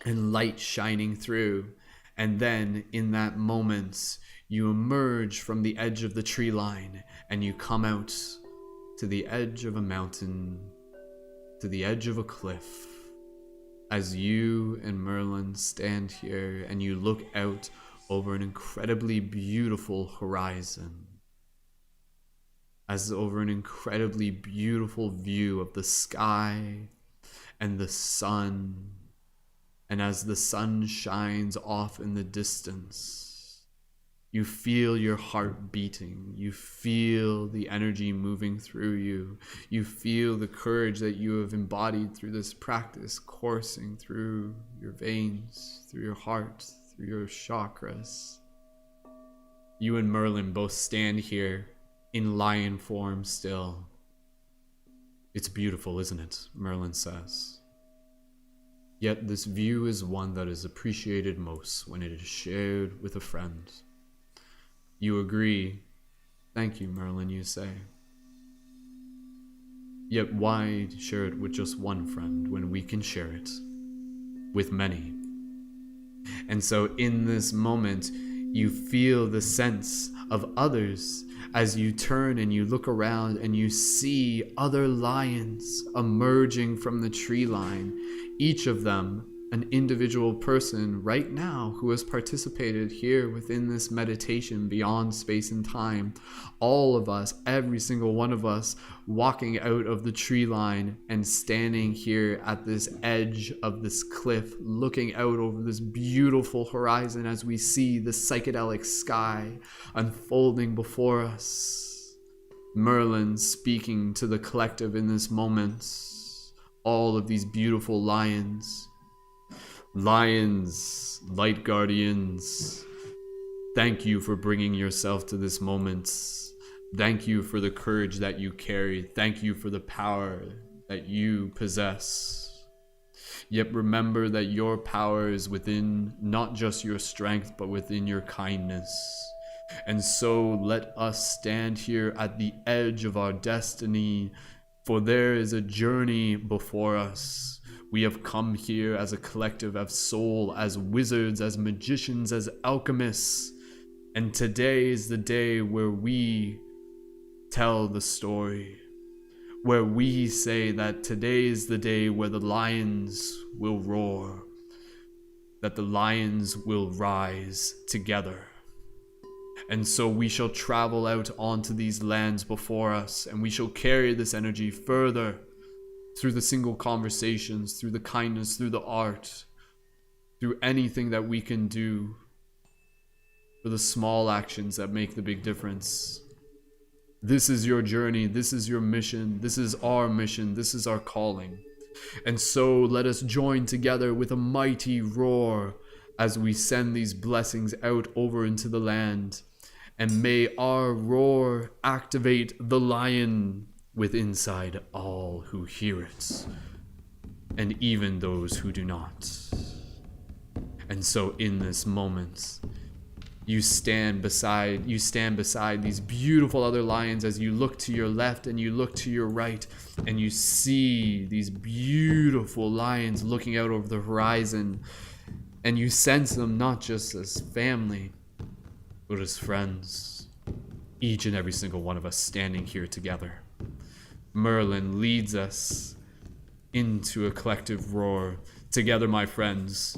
and light shining through. And then in that moment, you emerge from the edge of the tree line and you come out to the edge of a mountain, to the edge of a cliff. As you and Merlin stand here and you look out over an incredibly beautiful horizon, as over an incredibly beautiful view of the sky and the sun. And as the sun shines off in the distance, you feel your heart beating. You feel the energy moving through you. You feel the courage that you have embodied through this practice coursing through your veins, through your heart, through your chakras. You and Merlin both stand here in lion form still. "It's beautiful, isn't it?" Merlin says. "Yet this view is one that is appreciated most when it is shared with a friend." You agree. "Thank you, Merlin," you say. "Yet why share it with just one friend when we can share it with many?" And so in this moment, you feel the sense of others as you turn and you look around and you see other lions emerging from the tree line, each of them an individual person right now who has participated here within this meditation beyond space and time. All of us, every single one of us, walking out of the tree line and standing here at this edge of this cliff, looking out over this beautiful horizon as we see the psychedelic sky unfolding before us. Merlin speaking to the collective in this moment. All of these beautiful lions, light guardians, thank you for bringing yourself to this moment. Thank you for the courage that you carry. Thank you for the power that you possess. Yet remember that your power is within not just your strength, but within your kindness. And so let us stand here at the edge of our destiny, for there is a journey before us. We have come here as a collective of soul, as wizards, as magicians, as alchemists. And today is the day where we tell the story, where we say that today is the day where the lions will roar, that the lions will rise together. And so we shall travel out onto these lands before us, and we shall carry this energy further through the single conversations, through the kindness, through the art, through anything that we can do, for the small actions that make the big difference. This is your journey, this is your mission, this is our mission, this is our calling. And so let us join together with a mighty roar as we send these blessings out over into the land. And may our roar activate the lion within inside all who hear it, and even those who do not. And so in this moment, you stand beside these beautiful other lions as you look to your left and you look to your right, and you see these beautiful lions looking out over the horizon, and you sense them not just as family, but as friends. Each and every single one of us standing here together. Merlin leads us into a collective roar. Together, my friends,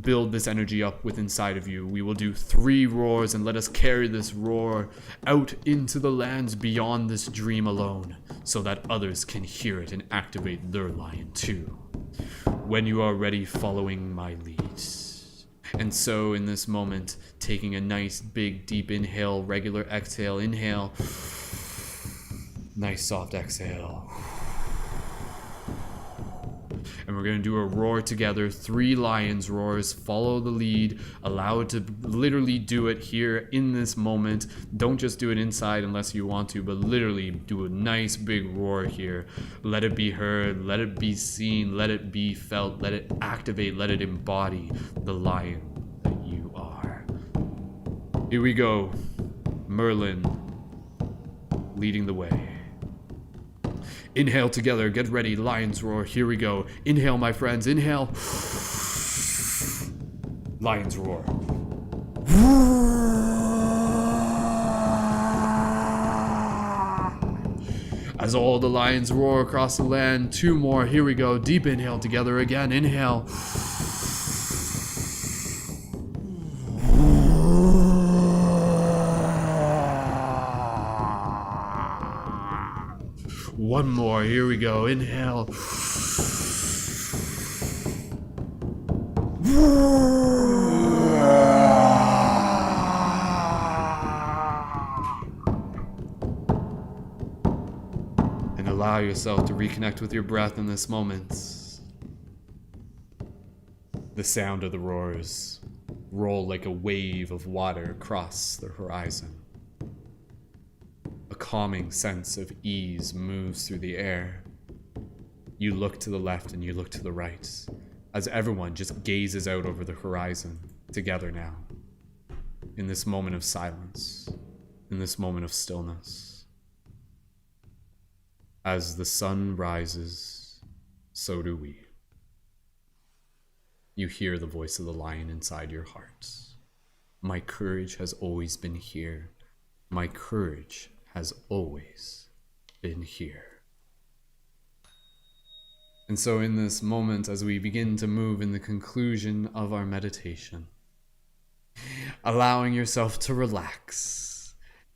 build this energy up within inside of you. We will do 3 roars, and let us carry this roar out into the lands beyond this dream alone, so that others can hear it and activate their lion too. When you are ready, following my lead. And so in this moment, taking a nice big deep inhale, regular exhale, inhale, nice soft exhale. And we're going to do a roar together, 3 lions roars. Follow the lead, allow it to literally do it here in this moment. Don't just do it inside unless you want to, but literally do a nice big roar here. Let it be heard, let it be seen, let it be felt, let it activate, let it embody the lion that you are. Here we go. Merlin leading the way. Inhale together, get ready, lion's roar, here we go. Inhale, my friends, inhale. Lion's roar. As all the lions roar across the land, 2 more, here we go. Deep inhale together again, inhale. One more, here we go, inhale. And allow yourself to reconnect with your breath in this moment. The sound of the roars roll like a wave of water across the horizon. A calming sense of ease moves through the air. You look to the left and you look to the right, as everyone just gazes out over the horizon together now, in this moment of silence, in this moment of stillness. As the sun rises, so do we. You hear the voice of the lion inside your heart. My courage has always been here. My courage has always been here. And so in this moment, as we begin to move in the conclusion of our meditation, allowing yourself to relax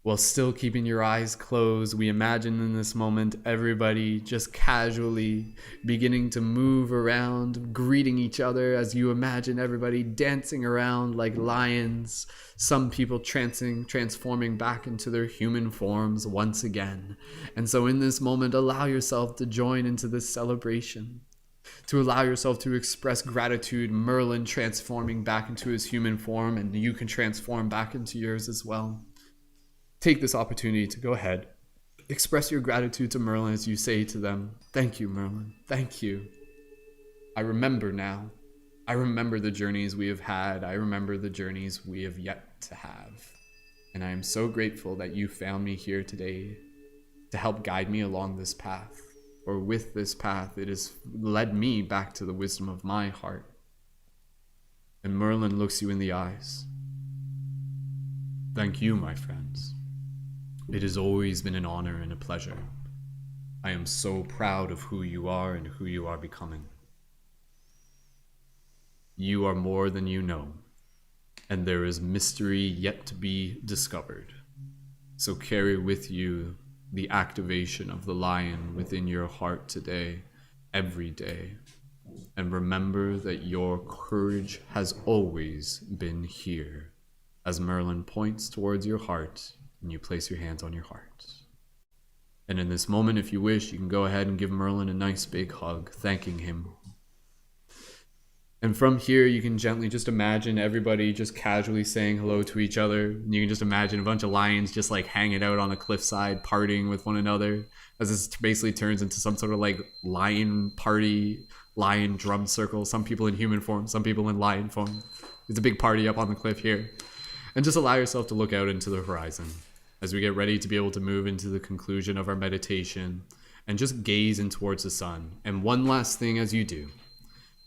while still keeping your eyes closed, we imagine in this moment everybody just casually beginning to move around, greeting each other as you imagine everybody dancing around like lions, some people transforming back into their human forms once again. And so in this moment, allow yourself to join into this celebration, to allow yourself to express gratitude, Merlin transforming back into his human form, and you can transform back into yours as well. Take this opportunity to go ahead, express your gratitude to Merlin as you say to them, thank you, Merlin, thank you. I remember now. I remember the journeys we have had. I remember the journeys we have yet to have. And I am so grateful that you found me here today to help guide me along this path. For with this path, it has led me back to the wisdom of my heart. And Merlin looks you in the eyes. Thank you, my friends. It has always been an honor and a pleasure. I am so proud of who you are and who you are becoming. You are more than you know, and there is mystery yet to be discovered. So carry with you the activation of the lion within your heart today, every day. And remember that your courage has always been here. As Merlin points towards your heart, and you place your hands on your heart. And in this moment, if you wish, you can go ahead and give Merlin a nice big hug, thanking him. And from here, you can gently just imagine everybody just casually saying hello to each other. You can just imagine a bunch of lions just like hanging out on the cliffside, partying with one another, as this basically turns into some sort of like lion party, lion drum circle. Some people in human form, some people in lion form. It's a big party up on the cliff here. And just allow yourself to look out into the horizon as we get ready to be able to move into the conclusion of our meditation, and just gaze in towards the sun. And one last thing as you do.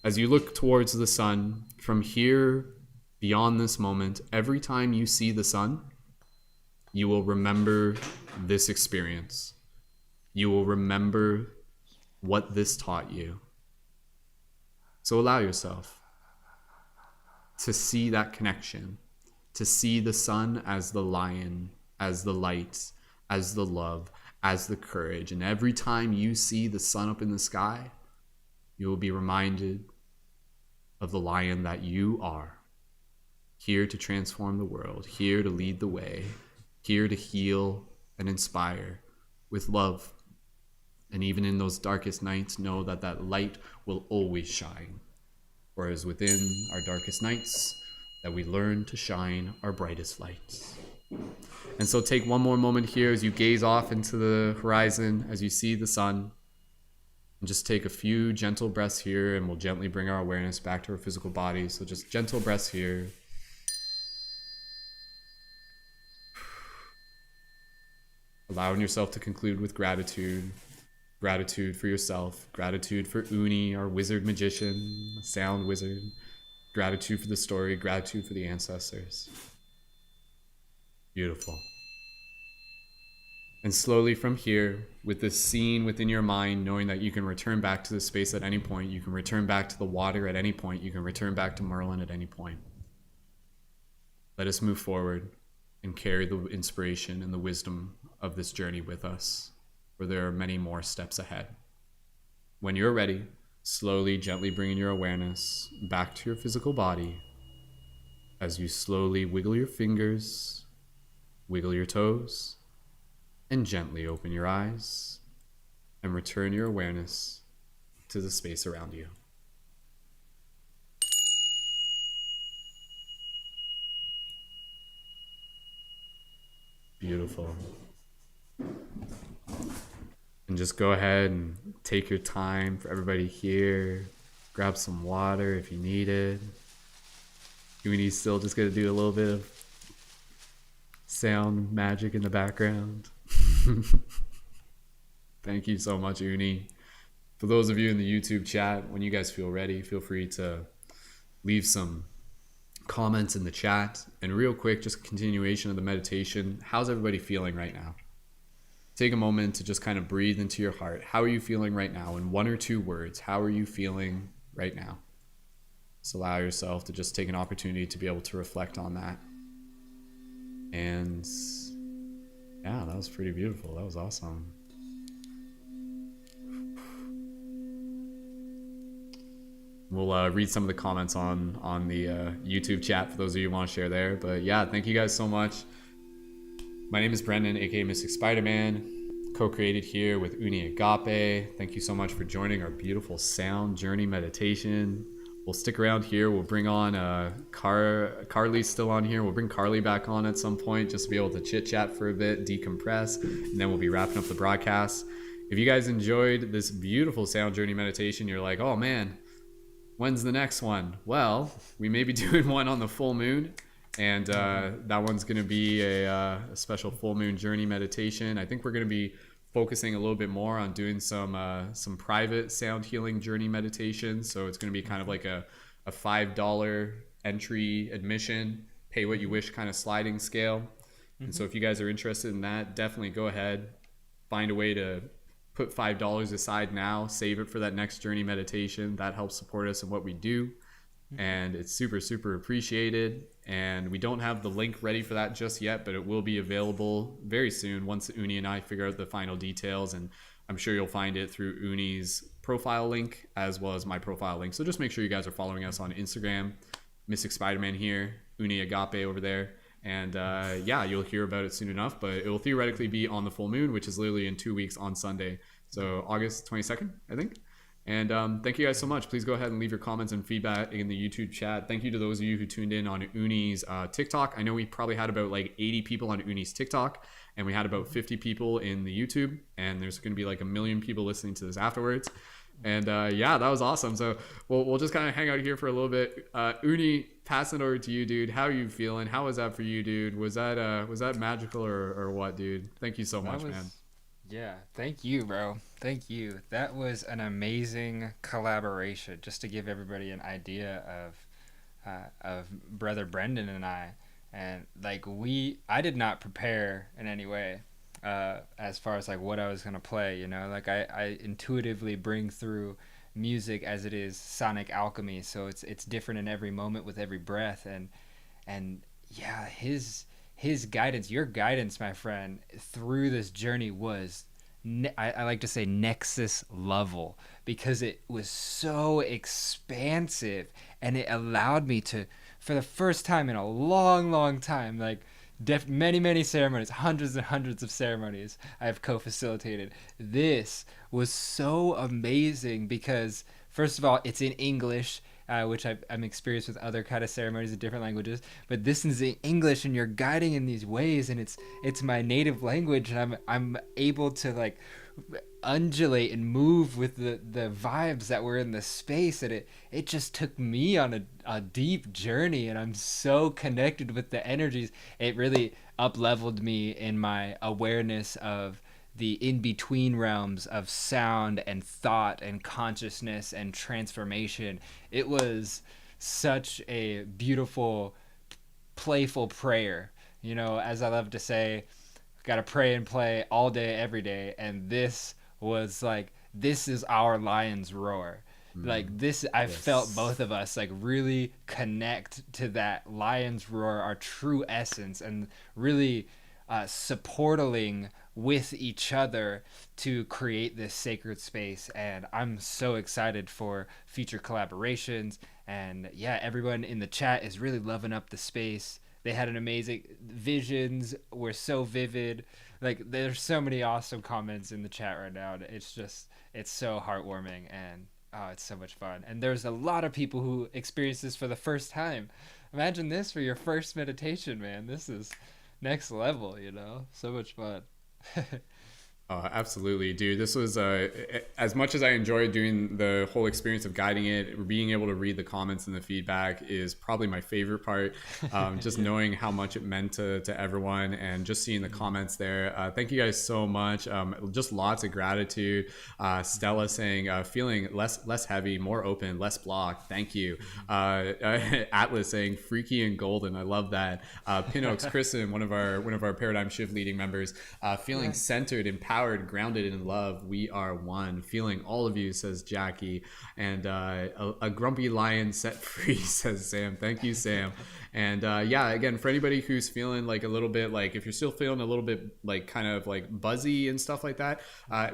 As you look towards the sun, from here, beyond this moment, every time you see the sun, you will remember this experience. You will remember what this taught you. So allow yourself to see that connection, to see the sun as the lion, as the light, as the love, as the courage. And every time you see the sun up in the sky, you will be reminded of the lion that you are, here to transform the world, here to lead the way, here to heal and inspire with love. And even in those darkest nights, know that that light will always shine. Whereas within our darkest nights, that we learn to shine our brightest lights. And so take one more moment here as you gaze off into the horizon, as you see the sun. And just take a few gentle breaths here, and we'll gently bring our awareness back to our physical body. So just gentle breaths here. Allowing yourself to conclude with gratitude. Gratitude for yourself. Gratitude for Uni, our wizard magician, sound wizard. Gratitude for the story. Gratitude for the ancestors. Beautiful. And slowly from here, with this scene within your mind, knowing that you can return back to the space at any point, you can return back to the water at any point, you can return back to Merlin at any point. Let us move forward and carry the inspiration and the wisdom of this journey with us, for there are many more steps ahead. When you're ready, slowly, gently bringing your awareness back to your physical body as you slowly wiggle your fingers, wiggle your toes, and gently open your eyes and return your awareness to the space around you. Beautiful. And just go ahead and take your time for everybody here. Grab some water if you need it. Uni's still just going to do a little bit of sound magic in the background. Thank you so much, Uni. For those of you in the YouTube chat, when you guys feel ready, feel free to leave some comments in the chat. And real quick, just continuation of the meditation. How's everybody feeling right now? Take a moment to just kind of breathe into your heart. How are you feeling right now? In one or two words, how are you feeling right now? Just allow yourself to just take an opportunity to be able to reflect on that. And yeah, that was pretty beautiful. That was awesome. We'll read some of the comments on the YouTube chat for those of you who want to share there. But yeah, thank you guys so much. My name is Brendon, aka Mystic Spider-Man, co-created here with Uniagape. Thank you so much for joining our beautiful sound journey meditation. We'll stick around here. We'll bring on Carley's still on here. We'll bring Carley back on at some point just to be able to chit chat for a bit, decompress, and then we'll be wrapping up the broadcast. If you guys enjoyed this beautiful sound journey meditation, you're like, oh man, When's the next one? Well, we may be doing one on the full moon, and that one's going to be a special full moon journey meditation. I think we're going to be focusing a little bit more on doing some private sound healing journey meditations. So it's going to be kind of like a $5 entry admission, pay what you wish kind of sliding scale. And so if you guys are interested in that, definitely go ahead, find a way to put $5 aside now, save it for that next journey meditation. That helps support us in what we do. And it's super, super appreciated. And we don't have the link ready for that just yet, but it will be available very soon once Uni and I figure out the final details. And I'm sure you'll find it through Uni's profile link as well as my profile link. So just make sure you guys are following us on Instagram, Mystic Spider-Man here, Uniagape over there. And yeah, you'll hear about it soon enough, but it will theoretically be on the full moon, which is literally in 2 weeks on Sunday. So August 22nd, I think. And thank you guys so much. Please go ahead and leave your comments and feedback in the YouTube chat. Thank you to those of you who tuned in on Uni's TikTok. I know we probably had about like 80 people on Uni's TikTok, and we had about 50 people in the YouTube, and there's going to be like 1 million people listening to this afterwards. And yeah, that was awesome. So we'll just kind of hang out here for a little bit. Uni, passing it over to you, dude. How are you feeling? How was that for you, dude? Was that magical or what, dude? Thank you so much, man. Yeah, thank you, bro. Thank you. That was an amazing collaboration. Just to give everybody an idea of brother Brendon and I, and like I did not prepare in any way as far as like what I was gonna play. You know, like I intuitively bring through music as it is sonic alchemy, so it's different in every moment with every breath, and yeah, his guidance, your guidance, my friend, through this journey was, I like to say, nexus level, because it was so expansive, and it allowed me to, for the first time in a long, long time, like many ceremonies, hundreds and hundreds of ceremonies I have co-facilitated. This was so amazing because, first of all, it's in English, which I'm experienced with other kind of ceremonies in different languages, but this is in English, and you're guiding in these ways, and it's my native language, and I'm able to like undulate and move with the vibes that were in the space, and it just took me on a deep journey, and I'm so connected with the energies. It really up-leveled me in my awareness of the in-between realms of sound and thought and consciousness and transformation. It was such a beautiful, playful prayer. You know, as I love to say, gotta pray and play all day, every day. And this was like, this is our lion's roar. Like this, I felt both of us like really connect to that lion's roar, our true essence, and really supporting with each other to create this sacred space. And I'm so excited for future collaborations. And yeah, everyone in the chat is really loving up the space. They had an amazing visions, were so vivid. Like there's so many awesome comments in the chat right now. It's so heartwarming, and oh, it's so much fun. And there's a lot of people who experience this for the first time. Imagine this for your first meditation, man. This is next level, you know? So much fun. Absolutely, dude. This was as much as I enjoyed doing the whole experience of guiding it, being able to read the comments and the feedback is probably my favorite part. Just knowing how much it meant to everyone, and just seeing the comments there. Thank you guys so much. Just lots of gratitude. Stella saying feeling less heavy, more open, less blocked. Thank you. Atlas saying freaky and golden. I love that. Pinox Kristen, one of our Paradigm Shift leading members, feeling centered, empowered, grounded in love. We are one. Feeling all of you, says Jackie. And a grumpy lion set free, says Sam. Thank you, Sam. And yeah, again, for anybody who's feeling like a little bit, like if you're still feeling a little bit like kind of like buzzy and stuff like that,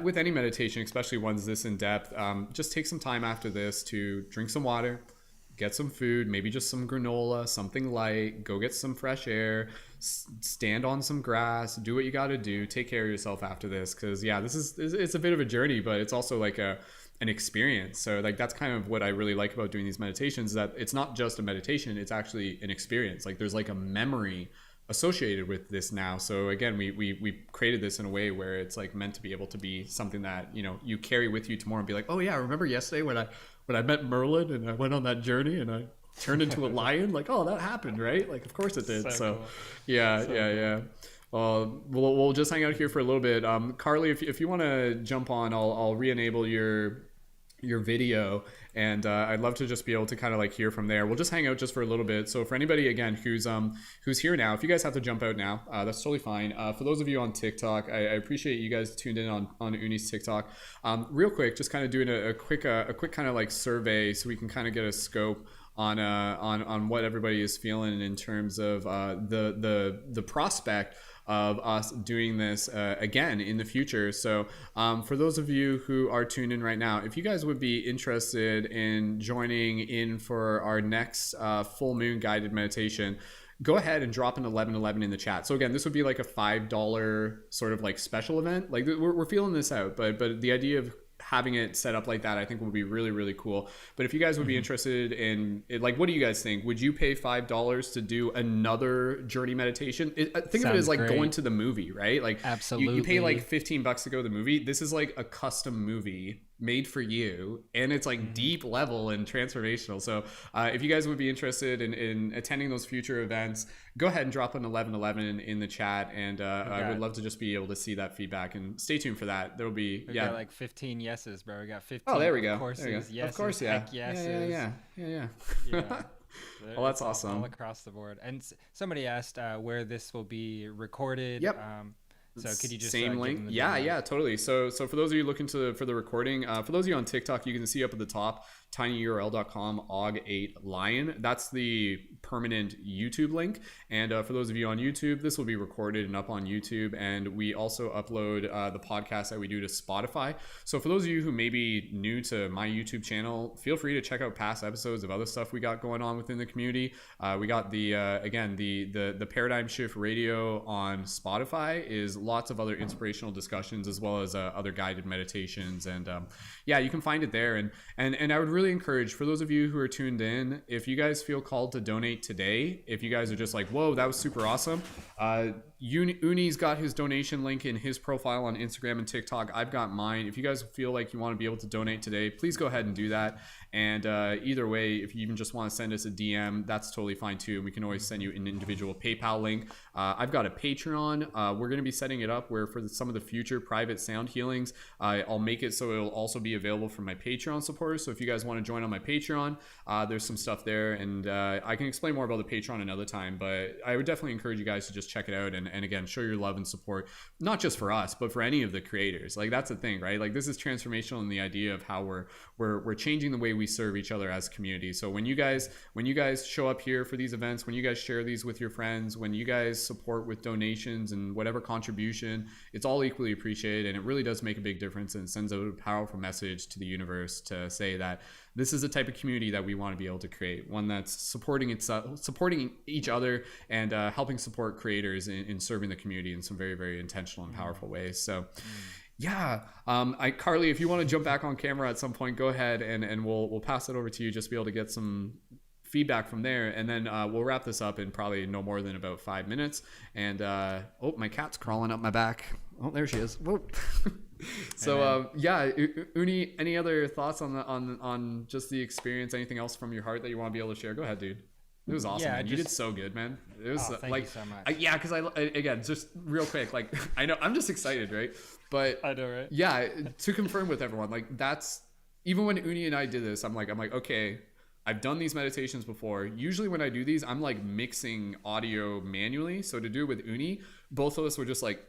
with any meditation, especially ones this in depth, just take some time after this to drink some water, get some food, maybe just some granola, something light, go get some fresh air, stand on some grass, do what you got to do, take care of yourself after this. Because yeah, it's a bit of a journey, but it's also like an experience. So like that's kind of what I really like about doing these meditations, that it's not just a meditation, it's actually an experience. Like there's like a memory associated with this now. So again, we created this in a way where it's like meant to be able to be something that, you know, you carry with you tomorrow and be like, oh yeah, remember yesterday when when I met Merlin and I went on that journey and I turned into a lion, like, oh, that happened, right? Like, of course it did. So cool. yeah, So yeah. We'll just hang out here for a little bit. Carley, if you want to jump on, I'll re-enable your video, and I'd love to just be able to kind of like hear from there. We'll just hang out just for a little bit. So for anybody again who's here now, if you guys have to jump out now, that's totally fine. For those of you on TikTok, I appreciate you guys tuned in on Uni's TikTok. Real quick, just kind of doing a quick kind of like survey so we can kind of get a scope on what everybody is feeling in terms of the prospect of us doing this again in the future. So for those of you who are tuned in right now, if you guys would be interested in joining in for our next full moon guided meditation, go ahead and drop an 1111 in the chat. So again, this would be like a $5 sort of like special event. Like we're feeling this out, but the idea of having it set up like that, I think would be really, really cool. But if you guys would be interested in it, like, what do you guys think? Would you pay $5 to do another journey meditation? Think of it as like great. going to the movie, right? Like Absolutely. you pay like $15 to go to the movie. This is like a custom movie made for you, and it's like deep level and transformational. So if you guys would be interested in attending those future events, go ahead and drop an 1111 in the chat, and I would love to just be able to see that feedback, and stay tuned for that. There'll be We got like 15 yeses, bro. We got 15. Oh, there we go. Courses, There we go. yeses, Of course, yeah. heck yeses. Yeah. Yeah. Well, that's It's awesome. all across the board. And somebody asked where this will be recorded. Yep. So could you just same give link? them the Yeah, deadline? yeah, totally. So for those of you looking for the recording, for those of you on TikTok, you can see up at the top tinyurl.com aug8lion. That's the permanent YouTube link. And for those of you on YouTube, this will be recorded and up on YouTube. And we also upload the podcast that we do to Spotify. So for those of you who may be new to my YouTube channel, feel free to check out past episodes of other stuff we got going on within the community. We got the Paradigm Shift Radio on Spotify is lots of other inspirational discussions, as well as other guided meditations. And yeah, you can find it there. And I would really encourage, for those of you who are tuned in, if you guys feel called to donate today, if you guys are just like, whoa, that was super awesome, Uni's got his donation link in his profile on Instagram and TikTok. I've got mine. If you guys feel like you want to be able to donate today, please go ahead and do that. And either way, if you even just want to send us a DM, that's totally fine too. We can always send you an individual PayPal link. I've got a Patreon. We're going to be setting it up where for some of the future private sound healings, I'll make it so it'll also be available for my Patreon supporters. So if you guys want to join on my Patreon, there's some stuff there. And I can explain more about the Patreon another time, but I would definitely encourage you guys to just check it out and again, show your love and support, not just for us, but for any of the creators. Like that's the thing, right? Like this is transformational in the idea of how we're changing the way we serve each other as a community. So when you guys show up here for these events, when you guys share these with your friends, when you guys support with donations and whatever contribution, it's all equally appreciated, and it really does make a big difference, and it sends out a powerful message to the universe to say that this is the type of community that we want to be able to create, one that's supporting each other and helping support creators in serving the community in some very, very intentional and powerful ways. So yeah, Carley, if you want to jump back on camera at some point, go ahead, and we'll pass it over to you, just to be able to get some feedback from there, and then we'll wrap this up in probably no more than about 5 minutes. And oh, my cat's crawling up my back. Oh, there she is. Whoa. So yeah, Uni, any other thoughts on just the experience? Anything else from your heart that you want to be able to share? Go ahead, dude. It was awesome. Yeah, Man. You did so good, man. It was thank like you so much. yeah, because again, just real quick, like I know I'm just excited, right? But I know, right? Yeah, to confirm with everyone, like that's even when Uni and I did this, I'm like, okay, I've done these meditations before. Usually when I do these, I'm like mixing audio manually. So to do it with Uni, both of us were just like,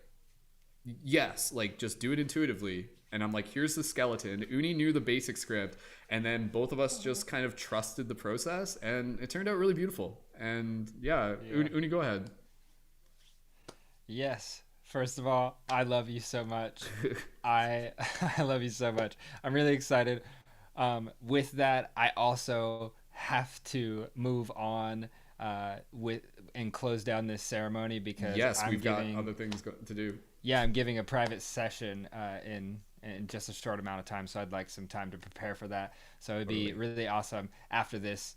yes, like just do it intuitively. And I'm like, here's the skeleton. Uni knew the basic script, and then both of us just kind of trusted the process, and it turned out really beautiful. And yeah. Uni, go ahead. Yes. First of all, I love you so much. I love you so much. I'm really excited. With that, I also have to move on and close down this ceremony because we've got other things to do. Yeah, I'm giving a private session in in just a short amount of time. So I'd like some time to prepare for that. So it'd be really awesome after this,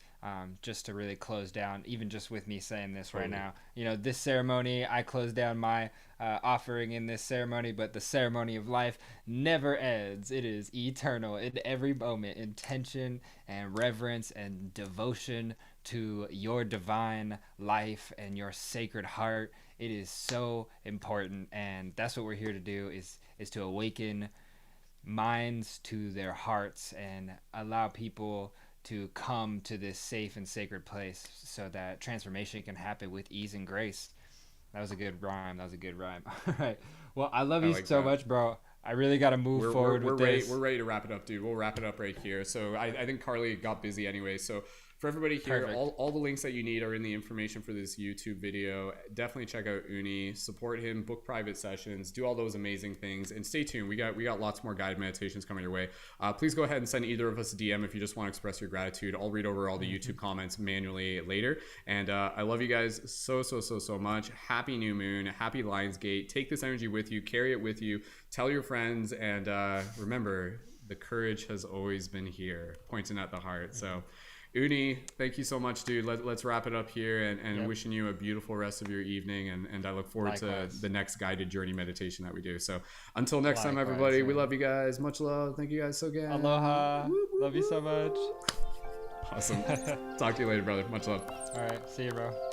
just to really close down, even just with me saying this right now. You know, this ceremony, I close down my offering in this ceremony, but the ceremony of life never ends. It is eternal in every moment. Intention and reverence and devotion to your divine life and your sacred heart. It is so important, and that's what we're here to do, is to awaken minds to their hearts and allow people to come to this safe and sacred place so that transformation can happen with ease and grace. That was a good rhyme. All right. Well, I love you so much, bro. I really got to move forward with this. We're ready to wrap it up, dude. We'll wrap it up right here. So I think Carley got busy anyway. So for everybody here, all the links that you need are in the information for this YouTube video. Definitely check out Uni, support him, book private sessions, do all those amazing things, and stay tuned. We got lots more guided meditations coming your way. Please go ahead and send either of us a DM if you just want to express your gratitude. I'll read over all the YouTube comments manually later. And I love you guys so much. Happy new moon, happy Lionsgate. Take this energy with you, carry it with you, tell your friends, and remember, the courage has always been here, pointing at the heart. So Uni, thank you so much, dude. Let's wrap it up here, and wishing you a beautiful rest of your evening, and I look forward to the next guided journey meditation that we do. So until next time, everybody, we love you guys. Much love. Thank you guys so much. Aloha. Love you so much. Awesome. Talk to you later, brother. Much love. All right. See you, bro.